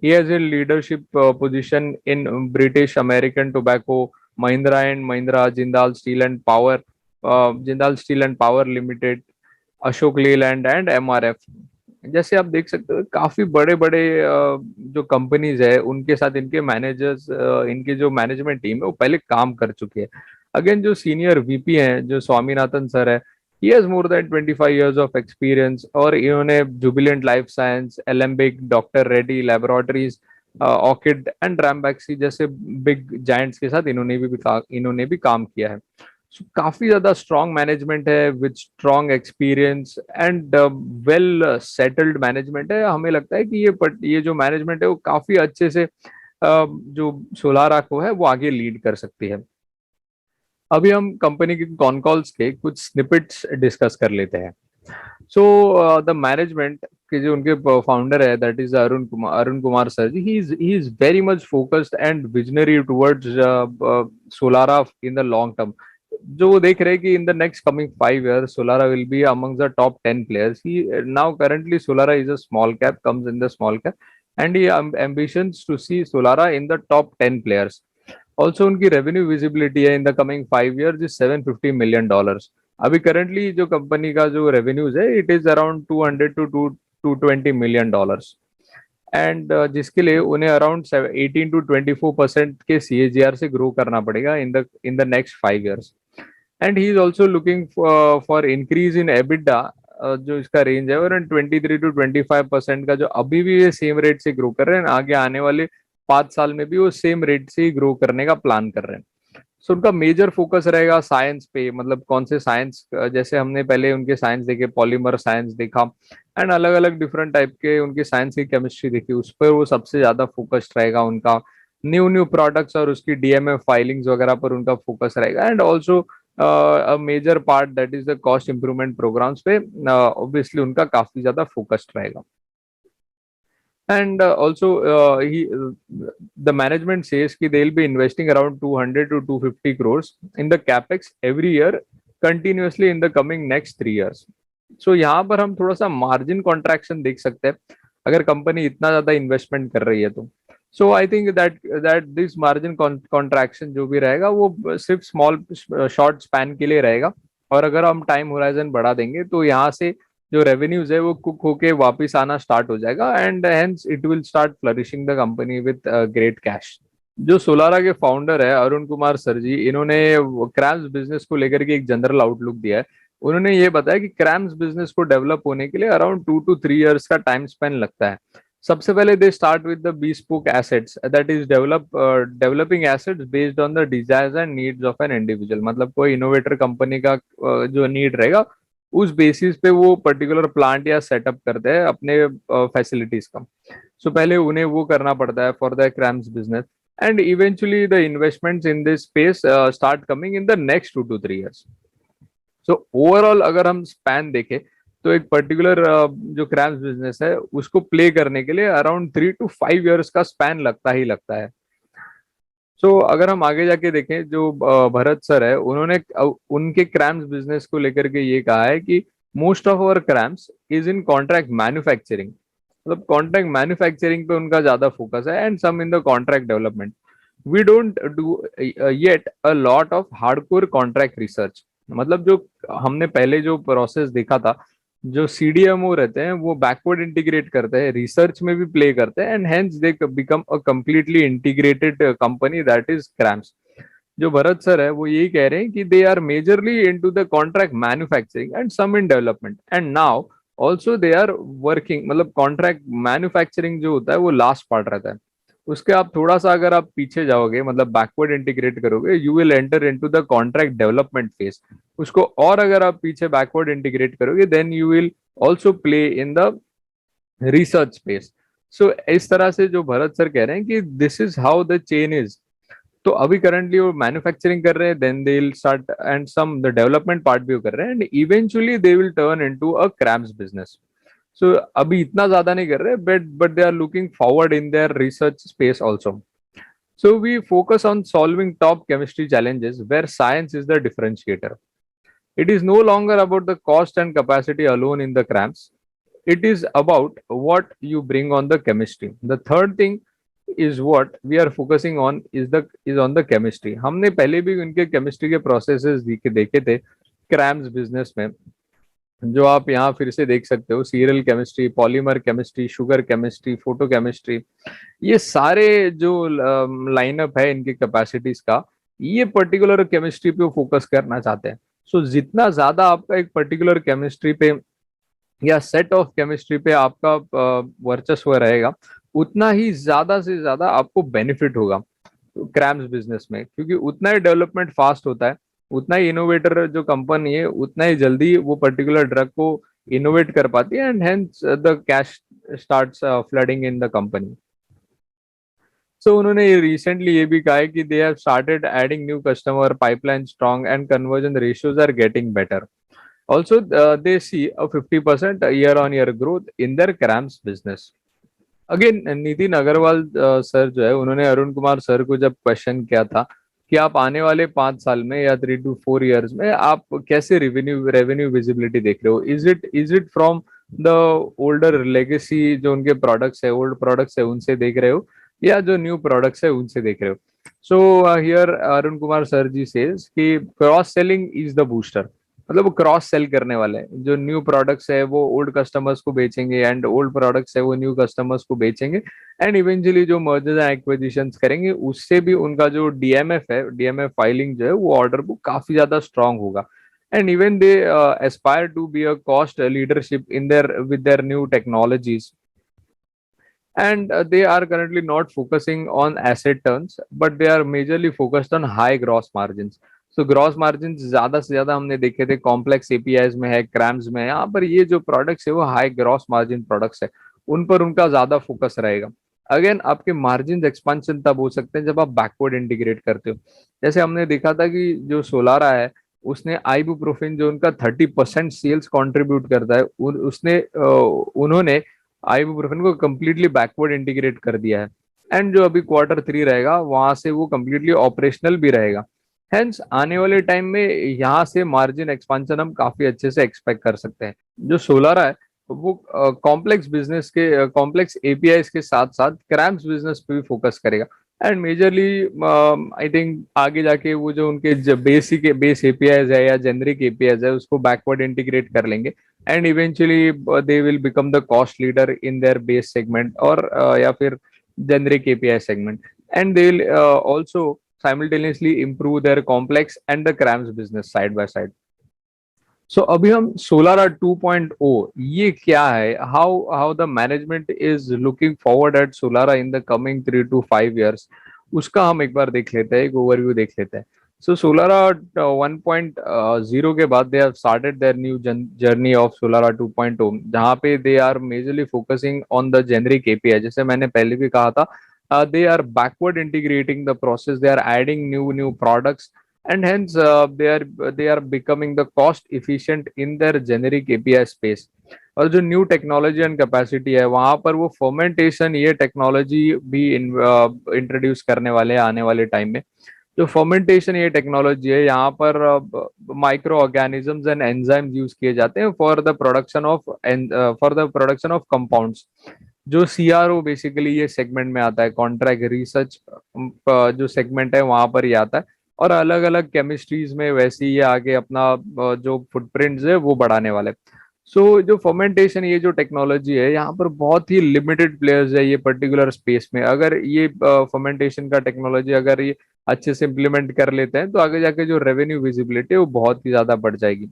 He has a leadership position in British American tobacco, Mahindra and Mahindra, Jindal steel and power limited, Ashok Leyland and MRF. जैसे आप देख सकते हो काफी बड़े बड़े जो कंपनीज है उनके साथ इनके मैनेजर्स, इनके जो मैनेजमेंट टीम है वो पहले काम कर चुके हैं. अगेन जो सीनियर VP हैं जो स्वामीनाथन सर है, he has more than 25 years of experience, और इन्होंने Jubilant life science, Alembic, doctor Reddy laboratories, orchid and Ranbaxy जैसे बिग जायंट्स के साथ इन्होंने भी काम किया है. So, काफी ज्यादा स्ट्रॉन्ग मैनेजमेंट है with strong experience and well settled management है. हमें लगता है कि ये जो मैनेजमेंट है वो काफी अच्छे से जो सोलारा को है वो आगे लीड कर सकती है. अभी हम कंपनी के कॉन कॉल्स के कुछ स्निपेट्स डिस्कस कर लेते हैं. सो द मैनेजमेंट के जो उनके फाउंडर है that is Arun Kumar sir ji, he is very much focused and visionary towards Solara in the long term. जो वो देख रहे हैं कि in the next coming 5 years Solara will be among the top 10 players. He now currently Solara is a small cap, comes in the small cap, and he ambitions to see Solara in the top 10 players. Also उनकी रेवेन्यू विजिबिलिटी है इन the coming 5 years is $750 million. अभी करंटली जो कंपनी का जो रेवेन्यूज है it is around 200 to 220 million dollars, and जिसके लिए उन्हें अराउंड 18 to 24% के CAGR से ग्रो करना पड़ेगा इन the next 5 years. And he is also looking for increase in EBITDA, जो इसका रेंज है अराउंड 23 to 25% का, जो अभी भी ये सेम रेट से ग्रो कर रहे हैं, आगे आने वाले 5 साल में भी वो सेम रेट से ही ग्रो करने का प्लान कर रहे हैं. सो उनका मेजर फोकस रहेगा साइंस पे, मतलब कौन से साइंस, जैसे हमने पहले उनके साइंस देखे, पॉलीमर साइंस देखा एंड अलग अलग डिफरेंट टाइप के उनके साइंस की केमिस्ट्री देखी, उस पर वो सबसे ज्यादा फोकस्ड रहेगा. उनका न्यू प्रोडक्ट्स और उसकी DMF फाइलिंग्स वगैरह पर उनका फोकस रहेगा. And also major part that is the cost improvement programmes पे ऑब्वियसली उनका काफी ज्यादा फोकस्ड रहेगा. And also the management says कि they'll be investing around 200 to 250 crores in the capex every year continuously in the coming next 3 years. So यहाँ पर हम थोड़ा सा मार्जिन कॉन्ट्रैक्शन देख सकते हैं अगर कंपनी इतना ज्यादा इन्वेस्टमेंट कर रही है तो. So I think that this margin contraction जो भी रहेगा वो सिर्फ स्मॉल शॉर्ट स्पैन के लिए रहेगा, और अगर हम टाइम होराइजन बढ़ा देंगे तो यहाँ से जो रेवेन्यूज है वो कुक होके वापस आना स्टार्ट हो जाएगा, and hence it will start flourishing the company with great cash. जो सोलारा के फाउंडर है अरुण कुमार सर जी, इन्होंने क्रैम्स बिजनेस को लेकर के एक जनरल आउटलुक दिया है. उन्होंने ये बताया कि क्रैम्स बिजनेस को डेवलप होने के लिए अराउंड 2 to 3 years का टाइम स्पेन लगता है. सबसे पहले they start with the bespoke assets, that is developing assets based on the desires and needs of an individual. मतलब कोई इनोवेटर कंपनी का जो नीड रहेगा उस बेसिस पे वो पर्टिकुलर प्लांट या सेटअप करते हैं अपने फैसिलिटीज का। सो पहले उन्हें वो करना पड़ता है for the CRAMS business, and eventually the investments in this space start coming in the next 2 to 3 years। So overall अगर हम स्पैन देखें तो एक पर्टिकुलर जो क्रैम्स बिजनेस है उसको प्ले करने के लिए अराउंड 3 to 5 years का स्पैन लगता ही लगता है। सो अगर हम आगे जाके देखें, जो भरत सर है उन्होंने उनके क्रैम्स बिजनेस को लेकर के ये कहा है कि most of our CRAMS is in contract manufacturing. मतलब कॉन्ट्रैक्ट मैन्युफैक्चरिंग पे उनका ज्यादा फोकस है, and some in the contract development. We don't do yet a lot of hardcore contract research. मतलब जो हमने पहले जो प्रोसेस देखा था, जो सीडीएमओ रहते हैं वो बैकवर्ड इंटीग्रेट करते हैं, रिसर्च में भी प्ले करते हैं, and hence they become a completely integrated company, that is cramps. जो भरत सर है वो यही कह रहे हैं कि they are majorly into the contract manufacturing and some in development, and now also they are working. मतलब कॉन्ट्रैक्ट मैन्युफैक्चरिंग जो होता है वो लास्ट पार्ट रहता है, उसके आप थोड़ा सा अगर आप पीछे जाओगे, मतलब बैकवर्ड इंटीग्रेट करोगे, you will enter into the contract development phase. उसको और अगर आप पीछे बैकवर्ड इंटीग्रेट करोगे then you will also play in the research space. So इस तरह से जो भरत सर कह रहे हैं कि this is how the chain is. तो अभी करंटली वो मैन्युफैक्चरिंग कर रहे हैं, then they will start and some the development part भी वो कर रहे हैं, and eventually they will turn into a CRAMS business. So अभी इतना ज्यादा नहीं कर रहे, but they are looking forward in their research space also. So we focus on solving top chemistry challenges where science is the differentiator. It is no longer about the cost and capacity alone in the cramps. It is about what you bring on the chemistry. The third thing is what we are focusing on is on the chemistry. हमने पहले भी उनके chemistry के processes देखे थे क्रैम्स बिजनेस में, जो आप यहाँ फिर से देख सकते हो। Serial chemistry, polymer chemistry, sugar chemistry, photo chemistry, ये सारे जो लाइनअप है इनके कैपेसिटीज का, ये पर्टिकुलर केमिस्ट्री पे फोकस करना चाहते हैं। सो जितना ज्यादा आपका एक पर्टिकुलर केमिस्ट्री पे या सेट ऑफ केमिस्ट्री पे आपका वर्चस्व रहेगा, उतना ही ज्यादा से ज्यादा आपको बेनिफिट होगा क्रैम्स बिजनेस में, क्योंकि उतना ही डेवलपमेंट फास्ट होता है, उतना ही इनोवेटर जो कंपनी है उतना ही जल्दी वो पर्टिकुलर ड्रग को इनोवेट कर पाती है, and hence the cash starts flooding in the company. So उन्होंने रिसेंटली ये भी कहा है कि they have started adding new customer, pipeline strong and conversion ratios are getting better. Also they see a 50% year on year growth in their CRAMS business. Again Nitin Agarwal sir जो है उन्होंने अरुण कुमार सर को जब क्वेश्चन किया था कि आप आने वाले 5 साल में या 3 to 4 years में आप कैसे रेवेन्यू विजिबिलिटी देख रहे हो, is it from the older legacy जो उनके प्रोडक्ट्स है, ओल्ड प्रोडक्ट्स है, उनसे देख रहे हो, या जो न्यू प्रोडक्ट्स है उनसे देख रहे हो। So here Arun Kumar sir ji says कि cross selling is the booster. मतलब वो क्रॉस सेल करने वाले हैं, जो न्यू प्रोडक्ट्स है वो ओल्ड कस्टमर्स को बेचेंगे, एंड ओल्ड प्रोडक्ट्स है वो न्यू कस्टमर्स को बेचेंगे, एंड इवेंचुअली जो मर्जर्स एंड एक्विजिशंस करेंगे उससे भी उनका जो डीएमएफ है, डीएमएफ फाइलिंग जो है वो ऑर्डर बुक काफी ज्यादा स्ट्रांग होगा, and even they aspire to be a cost leadership in their with their new technologies, and they are currently not focusing on asset turns, but they are majorly focused on high gross margins. So gross margin ज्यादा से ज्यादा हमने देखे थे कॉम्प्लेक्स एपीआईज में है, क्रैम्स में है, यहाँ पर ये जो प्रोडक्ट्स है वो हाई ग्रॉस मार्जिन प्रोडक्ट्स है, उन पर उनका ज्यादा फोकस रहेगा। अगेन आपके मार्जिन एक्सपांशन तब हो सकते हैं जब आप बैकवर्ड इंटीग्रेट करते हो। जैसे हमने देखा था कि जो सोलारा है उसने आइबुप्रोफेन जो उनका 30% सेल्स कंट्रीब्यूट करता है, उन्होंने आइबुप्रोफेन को कंप्लीटली बैकवर्ड इंटीग्रेट कर दिया है, एंड जो अभी Q3 रहेगा वहां से वो कंप्लीटली ऑपरेशनल भी रहेगा। हेंस आने वाले टाइम में यहाँ से मार्जिन एक्सपांशन हम काफी अच्छे से एक्सपेक्ट कर सकते हैं। जो सोलारा है वो कॉम्प्लेक्स बिजनेस के, कॉम्प्लेक्स एपीआईज के साथ साथ क्रैम्स बिजनेस पे भी फोकस करेगा, एंड मेजरली आई थिंक आगे जाके वो जो उनके बेस एपीआईज है या जेनरिक एपीआईज है उसको बैकवर्ड इंटीग्रेट कर लेंगे, and eventually they will become the cost leader in their base segment, और या फिर generic API segment, and they will also simultaneously improve their complex and the CRAMS business side by side. So अभी हम सोलारा 2.0 ये क्या है, how how the management is looking forward at Solara in the coming 3 to 5 years, उसका हम एक बार देख लेते हैं, एक ओवरव्यू देख लेते हैं। सो सोलारा 1.0 के बाद they have started their new journey of Solara 2.0, जहाँ पे they are majorly focusing on the generic API, जैसे मैंने पहले भी कहा था। They are backward integrating the process, they are adding new new products, and hence they are becoming the cost efficient in their generic API space। और जो न्यू टेक्नोलॉजी एंड कैपेसिटी है वहां पर वो फर्मेंटेशन ये टेक्नोलॉजी भी इंट्रोड्यूस करने वाले हैं आने वाले टाइम में। जो फर्मेंटेशन ये टेक्नोलॉजी है यहाँ पर micro organisms and enzymes use किए जाते हैं for the production of compounds. जो सीआरओ बेसिकली ये सेगमेंट में आता है, कॉन्ट्रैक्ट रिसर्च जो सेगमेंट है वहां पर ही आता है। और अलग अलग केमिस्ट्रीज में वैसे ही ये आगे अपना जो फुटप्रिंट्स है वो बढ़ाने वाले। सो जो फर्मेंटेशन ये जो टेक्नोलॉजी है यहाँ पर बहुत ही लिमिटेड प्लेयर्स है ये पर्टिकुलर स्पेस में। अगर ये फर्मेंटेशन का टेक्नोलॉजी अगर ये अच्छे से इम्प्लीमेंट कर लेते हैं तो आगे जाके जो रेवेन्यू विजिबिलिटी है वो बहुत ही ज्यादा बढ़ जाएगी।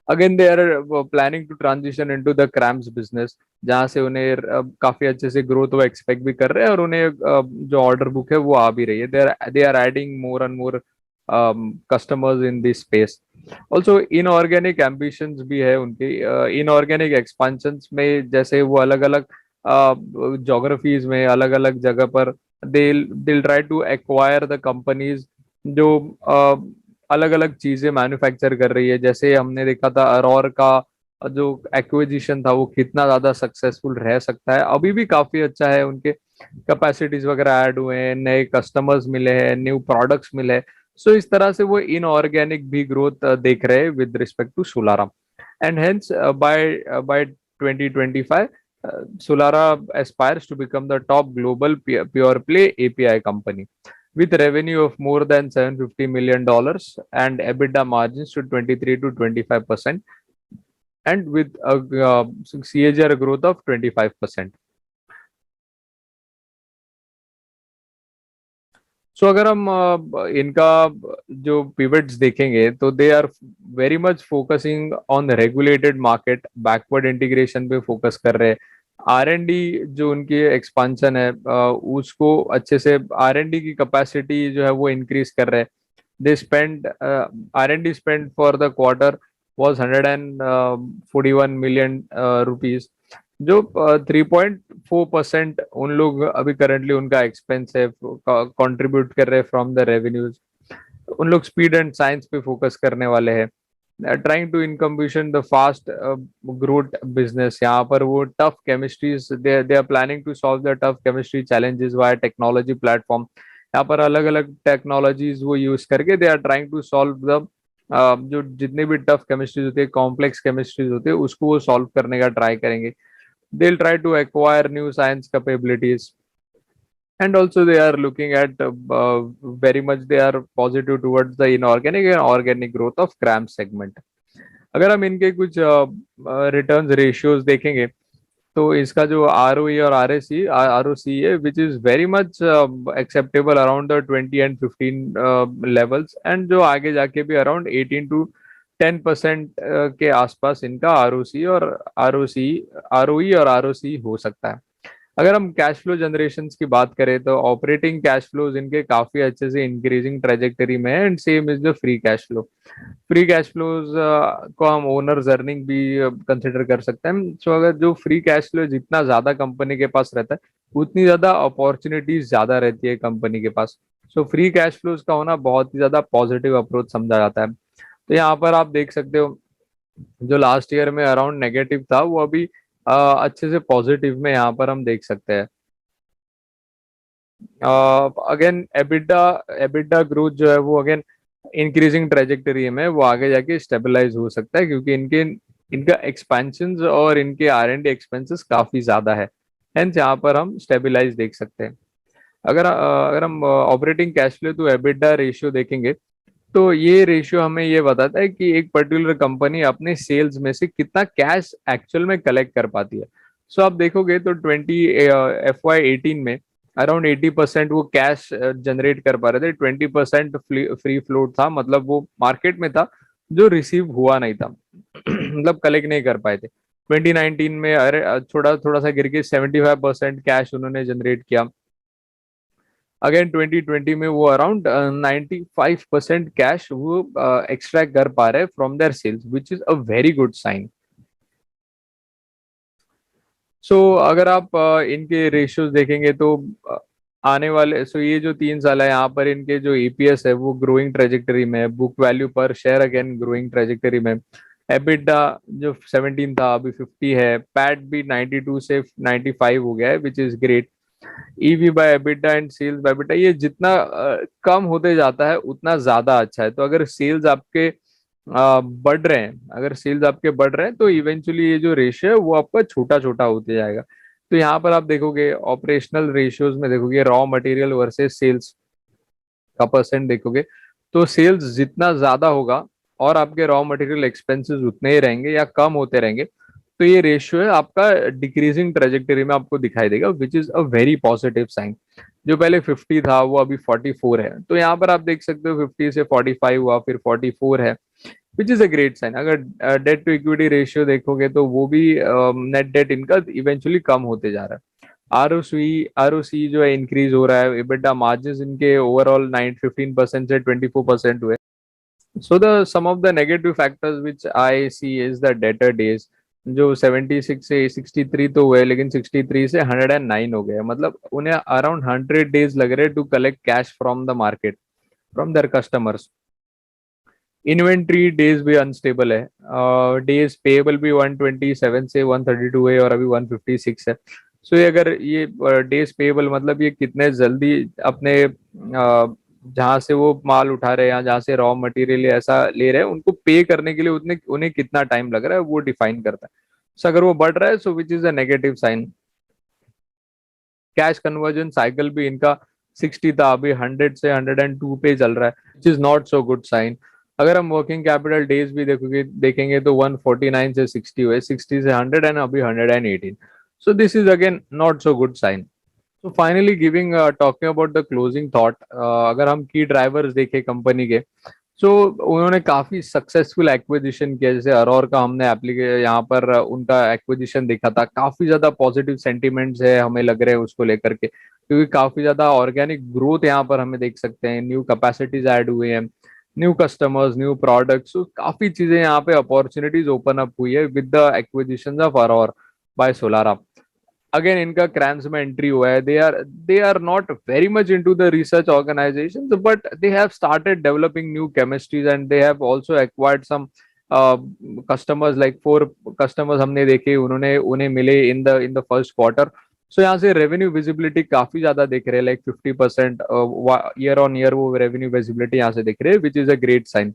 Again they are planning to transition into the CRAMS business, जहां से उन्हें काफी अच्छे से ग्रोथ वो एक्सपेक्ट भी कर रहे हैं और उन्हें जो ऑर्डर बुक है वो आ भी रही है। They are adding more and more customers in this space. Also inorganic ambitions भी है उनके। इनऑर्गेनिक एक्सपेंशंस में जैसे वो अलग अलग जोग्राफीज में अलग अलग जगह पर they'll try to acquire the companies जो अलग अलग चीजें मैन्युफैक्चर कर रही है। जैसे हमने देखा था अरोर का जो एक्विजिशन था वो कितना ज्यादा सक्सेसफुल रह सकता है, अभी भी काफी अच्छा है। उनके कैपेसिटीज वगैरह ऐड हुए हैं, नए कस्टमर्स मिले हैं, न्यू प्रोडक्ट्स मिले हैं। सो इस तरह से वो इनऑर्गेनिक भी ग्रोथ देख रहे हैं with respect to Solara. And hence by 2025 Solara aspires to become the top global pure play API company with revenue of more than $750 million and EBITDA margins to 23 to 25% and with a CAGR growth of 25%। So अगर हम इनका जो पिवट्स देखेंगे तो they are very much focusing on regulated market, backward integration पे फोकस कर रहे हैं। R&D जो उनकी एक्सपांशन है उसको अच्छे से R&D की कैपेसिटी जो है वो इंक्रीज कर रहे हैं। They spend R&D spend for the quarter was 141 million rupees, जो 3.4% उन लोग अभी करंटली उनका एक्सपेंस है कंट्रीब्यूट कर रहे हैं फ्रॉम द रेवेन्यूज। उन लोग स्पीड एंड साइंस पे फोकस करने वाले हैं, trying to incubation the fast growth business. यहाँ पर वो tough chemistries they are planning to solve the tough chemistry challenges via technology platform. यहाँ पर अलग अलग टेक्नोलॉजीज वो यूज करके they are trying to solve the जो जितने भी टफ केमिस्ट्रीज होती है, कॉम्प्लेक्स केमिस्ट्रीज होती है, उसको वो सॉल्व करने का ट्राई करेंगे। They'll try to acquire new science capabilities, and also they are looking at very much they are positive towards the inorganic and organic growth of CRAM segment। अगर हम इनके कुछ रिटर्न्स रेशियोज देखेंगे तो इसका जो ROE और ROC है which is very much acceptable around the 20 and 15 levels, and जो आगे जाके भी अराउंड 18 to 10% के आसपास इनका ROC और ROE और ROC हो सकता है। अगर हम कैश फ्लो जनरेशन की बात करें तो ऑपरेटिंग कैश फ्लोज इनके काफी अच्छे से इंक्रीजिंग ट्रेजेक्टरी में है, and same is the free cash flow. Free cash flows को हम ओनर्स अर्निंग भी कंसिडर कर सकते हैं। सो अगर जो फ्री कैश फ्लो जितना ज्यादा कंपनी के पास रहता है उतनी ज्यादा अपॉर्चुनिटीज ज्यादा रहती है कंपनी के पास। सो फ्री कैश फ्लोज का होना बहुत ही ज्यादा पॉजिटिव अप्रोच समझा जाता है। तो यहाँ पर आप देख सकते हो जो लास्ट ईयर में अराउंड नेगेटिव था वो अभी अच्छे से पॉजिटिव में यहाँ पर हम देख सकते हैं। अगेन एबिटा एबिटा ग्रोथ जो है वो अगेन इंक्रीजिंग ट्रेजेक्टरी में, वो आगे जाके स्टेबलाइज हो सकता है क्योंकि इनके इनका एक्सपेंशन और इनके R&D एक्सपेंसेस काफी ज्यादा है। हेंस यहाँ पर हम स्टेबलाइज देख सकते हैं। अगर हम operating cash flow to EBITDA ratio देखेंगे तो ये रेशियो हमें ये बताता है कि एक पर्टिकुलर कंपनी अपने सेल्स में से कितना कैश एक्चुअल में कलेक्ट कर पाती है। सो आप देखोगे तो FY18 में अराउंड 80% वो कैश जनरेट कर पा रहे थे, 20% फ्री फ्लोट था, मतलब वो मार्केट में था जो रिसीव हुआ नहीं था मतलब कलेक्ट नहीं कर पाए थे। 2019 में अरे थोड़ा थोड़ा सा गिर के 75% कैश उन्होंने जनरेट किया। अगेन 2020 में वो अराउंड 95% कैश वो एक्सट्रैक्ट कर पा रहे from their sales, which is a very good sign. So अगर आप इनके रेशियोज देखेंगे तो आने वाले ये जो 3 साल है यहाँ पर इनके जो ईपीएस है वो ग्रोइंग ट्रेजेक्टरी में है, बुक वैल्यू पर शेयर अगेन ग्रोइंग ट्रेजेक्टरी में। एबिटा जो 17 था अभी 50 है, पैट भी 92 से 95 हो गया है, which is great. EV by EBITDA and sales by EBITDA ये जितना कम होते जाता है उतना ज्यादा अच्छा है। तो अगर सेल्स आपके बढ़ रहे हैं, अगर सेल्स आपके बढ़ रहे हैं तो इवेंचुअली ये जो रेशियो है वो आपका छोटा छोटा होते जाएगा। तो यहाँ पर आप देखोगे ऑपरेशनल रेशियोज में देखोगे रॉ मटेरियल वर्सेस सेल्स का परसेंट देखोगे, तो सेल्स जितना ज्यादा होगा और आपके रॉ मटेरियल एक्सपेंसेस उतने ही रहेंगे या कम होते रहेंगे, तो ये रेशियो है आपका डिक्रीजिंग ट्रेजेक्टरी में आपको दिखाई देगा, which is a very positive sign. जो पहले 50 था वो अभी 44 है, तो यहाँ पर आप देख सकते हो 50 से 45 हुआ, फिर 44 है, which is a great sign. अगर डेट टू इक्विटी रेशियो देखोगे तो वो भी नेट डेट इनका इवेंचुअली कम होते जा रहा है। आरओसी जो है इंक्रीज हो रहा है, EBITDA मार्जिन इनके ओवरऑल 15% से 24% हुए। So the some of the negative factors which I see is the debtor days, जो 76 से 63 तो हुए, लेकिन 63 से 109 हो गए, मतलब उन्हें अराउंड 100 डेज लग रहे to collect cash from the market, from their customers. Inventory days भी अनस्टेबल है, डेज पेएबल भी 127 से 132 है और अभी 156 है। सो ये अगर ये डेज पेएबल मतलब ये कितने जल्दी अपने जहाँ से वो माल उठा रहे हैं या जहाँ से रॉ मटेरियल ऐसा ले रहे हैं उनको पे करने के लिए उतने उन्हें कितना टाइम लग रहा है वो डिफाइन करता है। सो अगर वो बढ़ रहा है so which is a negative sign. Cash conversion cycle भी इनका 60 था, अभी 100 से 102 पे चल रहा है, which is not so good sign. अगर हम वर्किंग कैपिटल डेज भी देखेंगे तो 149 से 60 हुए, 60 से 100 एंड अभी 118। So this is again not so good sign. तो finally giving talking about the closing thought, अगर हम की ड्राइवर्स देखें कंपनी के, सो उन्होंने काफी सक्सेसफुल एक्विजिशन किया। जैसे अरोर का हमने यहाँ पर उनका एक्विजिशन देखा था, काफी ज्यादा पॉजिटिव सेंटिमेंट्स है हमें लग रहे हैं उसको लेकर के, क्योंकि काफी ज्यादा ऑर्गेनिक ग्रोथ यहाँ पर हमें देख सकते हैं, न्यू कैपेसिटीज ऐड हुए हैं, न्यू कस्टमर्स, न्यू प्रोडक्ट्स, काफी चीजें यहाँ पे अपॉर्चुनिटीज ओपन अप हुई है with the acquisition of Aurore by Solara. अगेन इनका क्रैम्स में एंट्री हुआ है। They are not very much into the research organisation, but they have started developing new chemistries and they have also acquired some customers, like 4 customers हमने देखे, उन्होंने उन्हें मिले in the first quarter. So यहाँ से रेवेन्यू विजिबिलिटी काफी ज्यादा दिख रहे हैं, लाइक 50% ईयर ऑन ईयर वो रेवेन्यू विजिबिलिटी यहाँ से दिख रही है, which is a great sign.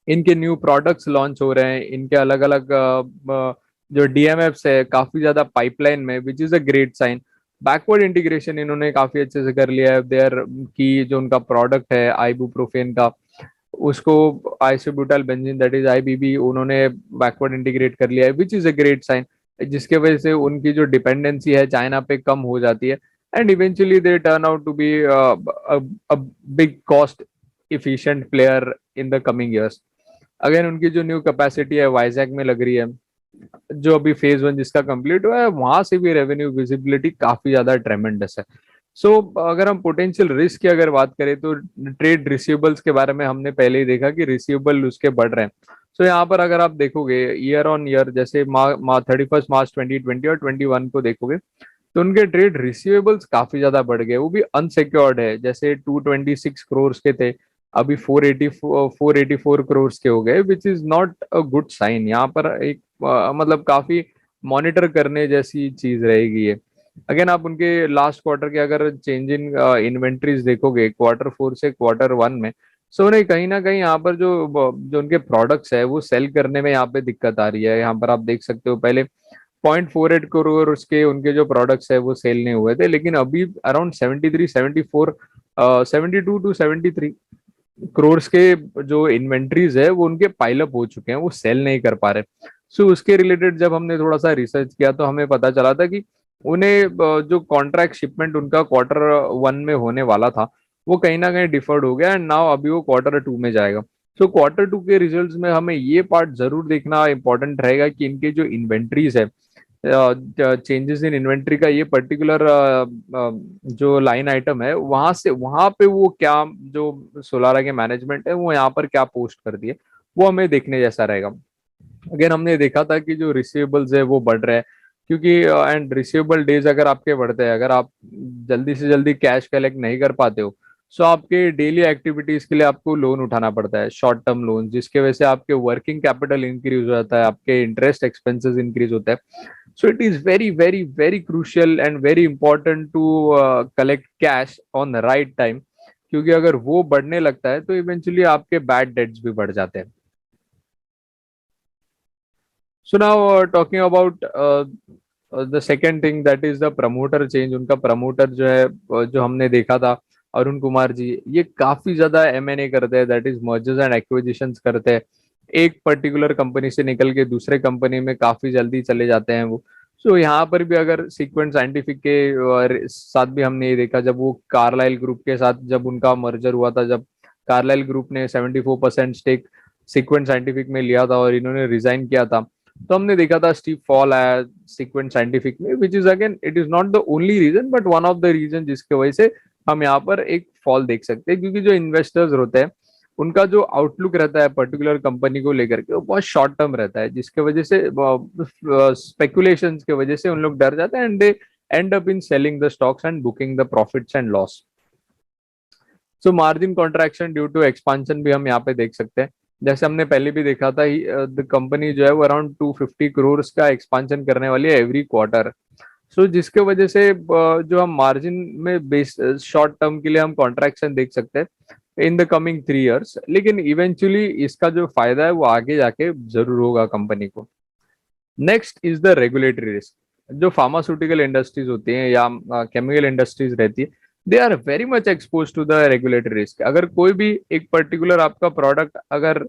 इनके न्यू प्रोडक्ट्स लॉन्च हो रहे हैं, इनके अलग अलग जो डीएमएफ्स है काफी ज्यादा पाइपलाइन में, which is a great sign. Backward integration इन्होंने काफी अच्छे से कर लिया है देयर की, जो उनका प्रोडक्ट है आइबुप्रोफेन का, उसको isobutyl benzene that is IBB उन्होंने बैकवर्ड इंटीग्रेट कर लिया है, which is a great sign, जिसके वजह से उनकी जो डिपेंडेंसी है चाइना पे कम हो जाती है, and eventually they turn out to be big cost efficient player in the coming years. Again उनकी जो न्यू कैपेसिटी है वाइजैक में लग रही है, जो अभी फेज 1 जिसका कंप्लीट हुआ है, वहां से भी रेवेन्यू विजिबिलिटी काफी ज्यादा ट्रेमेंडस है। सो अगर हम पोटेंशियल रिस्क की अगर बात करें तो ट्रेड रिसीवेबल्स के बारे में हमने पहले ही देखा कि रिसीवेबल उसके बढ़ रहे हैं। सो यहाँ पर अगर आप देखोगे ईयर ऑन ईयर, जैसे 31 मार्च 2020 और 21 को देखोगे, तो उनके ट्रेड रिसीवेबल्स काफी ज्यादा बढ़ गए, वो भी अनसिक्योर्ड है, जैसे 226 करोड़ के थे, अभी 484 करोड़ के हो गए, which is not a good sign. यहाँ पर एक मतलब काफी मॉनिटर करने जैसी चीज रहेगी ये। अगेन आप उनके लास्ट क्वार्टर के अगर चेंज इन इन्वेंट्रीज देखोगे Q4 से Q1 में, सो उन्हें कहीं ना कहीं यहाँ पर जो जो उनके प्रोडक्ट्स है वो सेल करने में यहाँ पे दिक्कत आ रही है। यहाँ पर आप देख सकते हो पहले 0.48 करोड़ उसके उनके जो प्रोडक्ट्स है वो सेल नहीं हुए थे, लेकिन अभी अराउंड 73 74 72 टू 73 करोड़ के जो इन्वेंट्रीज है वो उनके पाइलअप हो चुके हैं, वो सेल नहीं कर पा रहे। सो उसके रिलेटेड जब हमने थोड़ा सा रिसर्च किया तो हमें पता चला था कि उन्हें जो कॉन्ट्रैक्ट शिपमेंट उनका Q1 में होने वाला था वो कहीं ना कहीं डिफर्ड हो गया, एंड नाउ अभी वो Q2 में जाएगा। सो Q2 के रिजल्ट्स में हमें ये पार्ट जरूर देखना इंपॉर्टेंट रहेगा कि इनके जो इन्वेंट्रीज है, चेंजेस इन इन्वेंट्री का ये पर्टिकुलर जो लाइन आइटम है, वहां से वहां पे वो क्या, जो सोलारा के मैनेजमेंट है वो यहाँ पर क्या पोस्ट कर दिए, वो हमें देखने जैसा रहेगा। अगेन हमने देखा था कि जो रिसीवेबल्स है वो बढ़ रहे हैं, क्योंकि एंड रिसीवेबल डेज अगर आपके बढ़ते हैं, अगर आप जल्दी से जल्दी कैश कलेक्ट नहीं कर पाते हो, सो आपके डेली एक्टिविटीज के लिए आपको लोन उठाना पड़ता है, शॉर्ट टर्म लोन, जिसके वजह से आपके वर्किंग कैपिटल इंक्रीज हो जाता है, आपके इंटरेस्ट एक्सपेंसेस इंक्रीज होता है। So it is very very very crucial and very important to collect cash on the right time, क्योंकि अगर वो बढ़ने लगता है तो इवेंचुअली आपके बैड डेट्स भी बढ़ जाते हैं। So now talking about the second thing, that is the promoter change। उनका प्रमोटर जो है, जो हमने देखा था, अरुण कुमार जी, ये काफी ज्यादा M&A करते हैं, that is mergers and acquisitions करते हैं। एक पर्टिकुलर कंपनी से निकल के दूसरे कंपनी में काफी जल्दी चले जाते हैं वो। सो यहाँ पर भी अगर सीक्वेंट साइंटिफिक के साथ भी हमने ये देखा, जब वो कार्लाइल ग्रुप के साथ जब उनका मर्जर हुआ था, जब कार्लाइल ग्रुप ने 74% स्टेक सीक्वेंट साइंटिफिक में लिया था और इन्होंने रिजाइन किया था, तो हमने देखा था स्टीप फॉल आया सीक्वेंट साइंटिफिक में, which is again it is not the only reason but one of the reason जिसके वजह से हम यहाँ पर एक फॉल देख सकते हैं, क्योंकि जो इन्वेस्टर्स होते हैं उनका जो आउटलुक रहता है पर्टिकुलर कंपनी को लेकर के, वो बहुत शॉर्ट टर्म रहता है, जिसके वजह से स्पेकुलेशन के वजह से उन लोग डर जाते हैं and they end up in selling the stocks and booking the profits and loss. So margin contraction due to expansion भी हम यहाँ पे देख सकते हैं। जैसे हमने पहले भी देखा था, द कंपनी जो है वो अराउंड 250 करोड़ का एक्सपांशन करने वाली है एवरी क्वार्टर। सो जिसके वजह से जो हम मार्जिन में बेस शॉर्ट टर्म के लिए हम कॉन्ट्रैक्शन देख सकते हैं इन द कमिंग 3 इयर्स, लेकिन इवेंचुअली इसका जो फायदा है वो आगे जाके जरूर होगा कंपनी को। Next is the regulatory risk. जो फार्मास्यूटिकल इंडस्ट्रीज होती हैं या केमिकल इंडस्ट्रीज रहती है, they are very much expose to the regulatory risk. अगर कोई भी एक पर्टिकुलर आपका प्रोडक्ट अगर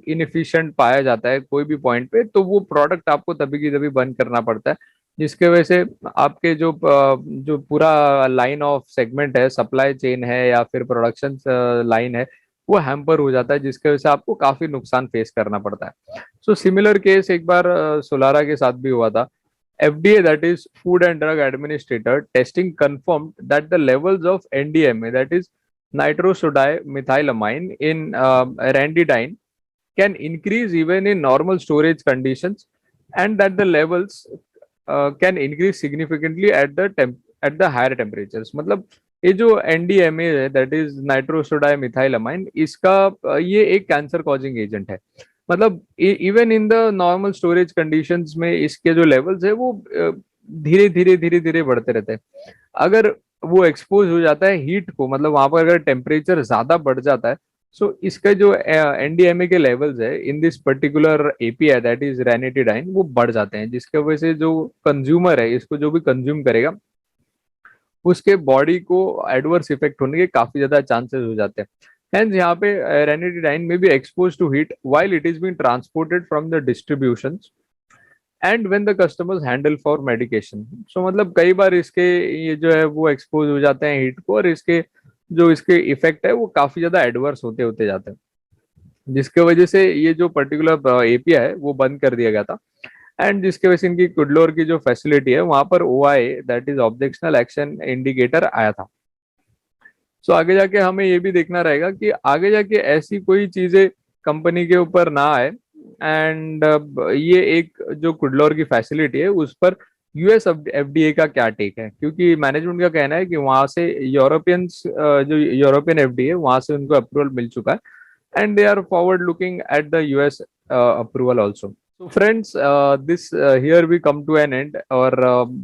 इनएफिशिएंट पाया जाता है कोई भी पॉइंट पे, तो वो प्रोडक्ट आपको तभी की तभी बंद करना पड़ता है, जिसके वजह से आपके जो पूरा लाइन ऑफ सेगमेंट है, सप्लाई चेन है या फिर प्रोडक्शन लाइन है, वो हैम्पर हो जाता है, जिसके वजह से आपको काफी नुकसान फेस करना पड़ता है। सो सिमिलर केस एक बार सोलारा के साथ भी हुआ था। FDA, that is Food and Drug Administrator, testing confirmed that the levels of NDMA, that is nitrosodimethylamine in ranitidine, can increase even in normal storage conditions, and that the levels can increase significantly at the higher temperatures। मतलब ये जो NDMA है, दैट इज नाइट्रोसोडाइमिथाइलामाइन, इसका ये एक कैंसर कॉजिंग एजेंट है। मतलब even in the normal storage conditions में इसके जो लेवल्स है वो धीरे धीरे बढ़ते रहते हैं। अगर वो एक्सपोज हो जाता है हीट को, मतलब वहां पर अगर टेम्परेचर ज्यादा बढ़ जाता है, सो इसका जो NDMA के लेवल्स है in this particular API, that is ranitidine, वो बढ़ जाते हैं, जिसके वजह से जो कंज्यूमर है, इसको जो भी कंज्यूम करेगा, उसके बॉडी को एडवर्स इफेक्ट होने के काफी ज्यादा चांसेस हो जाते हैं। Hence, यहाँ पे रेनिटिडाइन में भी expose to heat while it is being transported from the distributions and when the customers handle for medication। So मतलब कई बार इसके ये जो है वो एक्सपोज हो जाते हैं हीट को, और इसके जो इसके इफेक्ट है वो काफी ज्यादा एडवर्स होते होते जाते हैं, जिसके वजह से ये जो पर्टिकुलर API है वो बंद कर दिया गया था। एंड जिसके वजह से इनकी कुडलोर की जो फैसिलिटी है वहां पर OI, that is objectional action indicator, आया था। सो आगे जाके हमें ये भी देखना रहेगा कि आगे जाके ऐसी कोई चीजें कंपनी के ऊपर ना आए, एंड ये एक जो कुडलोर की फैसिलिटी है उस पर US FDA का क्या टेक है, क्योंकि मैनेजमेंट का कहना है कि वहां से यूरोपियंस, जो यूरोपियन FDA है, वहां से उनको अप्रूवल मिल चुका है and they are forward looking at the US approval also. So friends, this here we come to an end और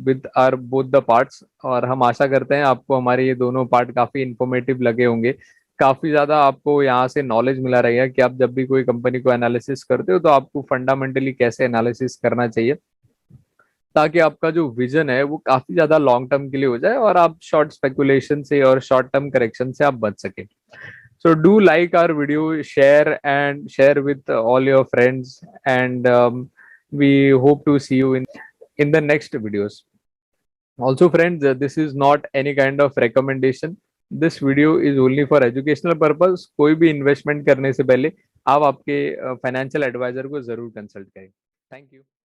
with our both the parts, और हम आशा करते हैं आपको हमारे ये दोनों पार्ट काफी इंफॉर्मेटिव लगे होंगे, काफी ज्यादा आपको यहाँ से नॉलेज मिला रहेगा कि आप जब भी कोई कंपनी को एनालिसिस करते हो तो आपको फंडामेंटली कैसे एनालिसिस करना चाहिए, ताकि आपका जो विजन है वो काफी ज्यादा लॉन्ग टर्म के लिए हो जाए और आप शॉर्ट स्पेकुलेशन से और शॉर्ट टर्म करेक्शन से आप बच सके। So do like our video, share with all your friends, and we hope to see you in the next videos. Also, friends, this is not any kind of recommendation. This video is only for educational purpose. कोई भी इन्वेस्टमेंट करने से पहले आप आपके फाइनेंशियल एडवाइजर को जरूर कंसल्ट करें। Thank you.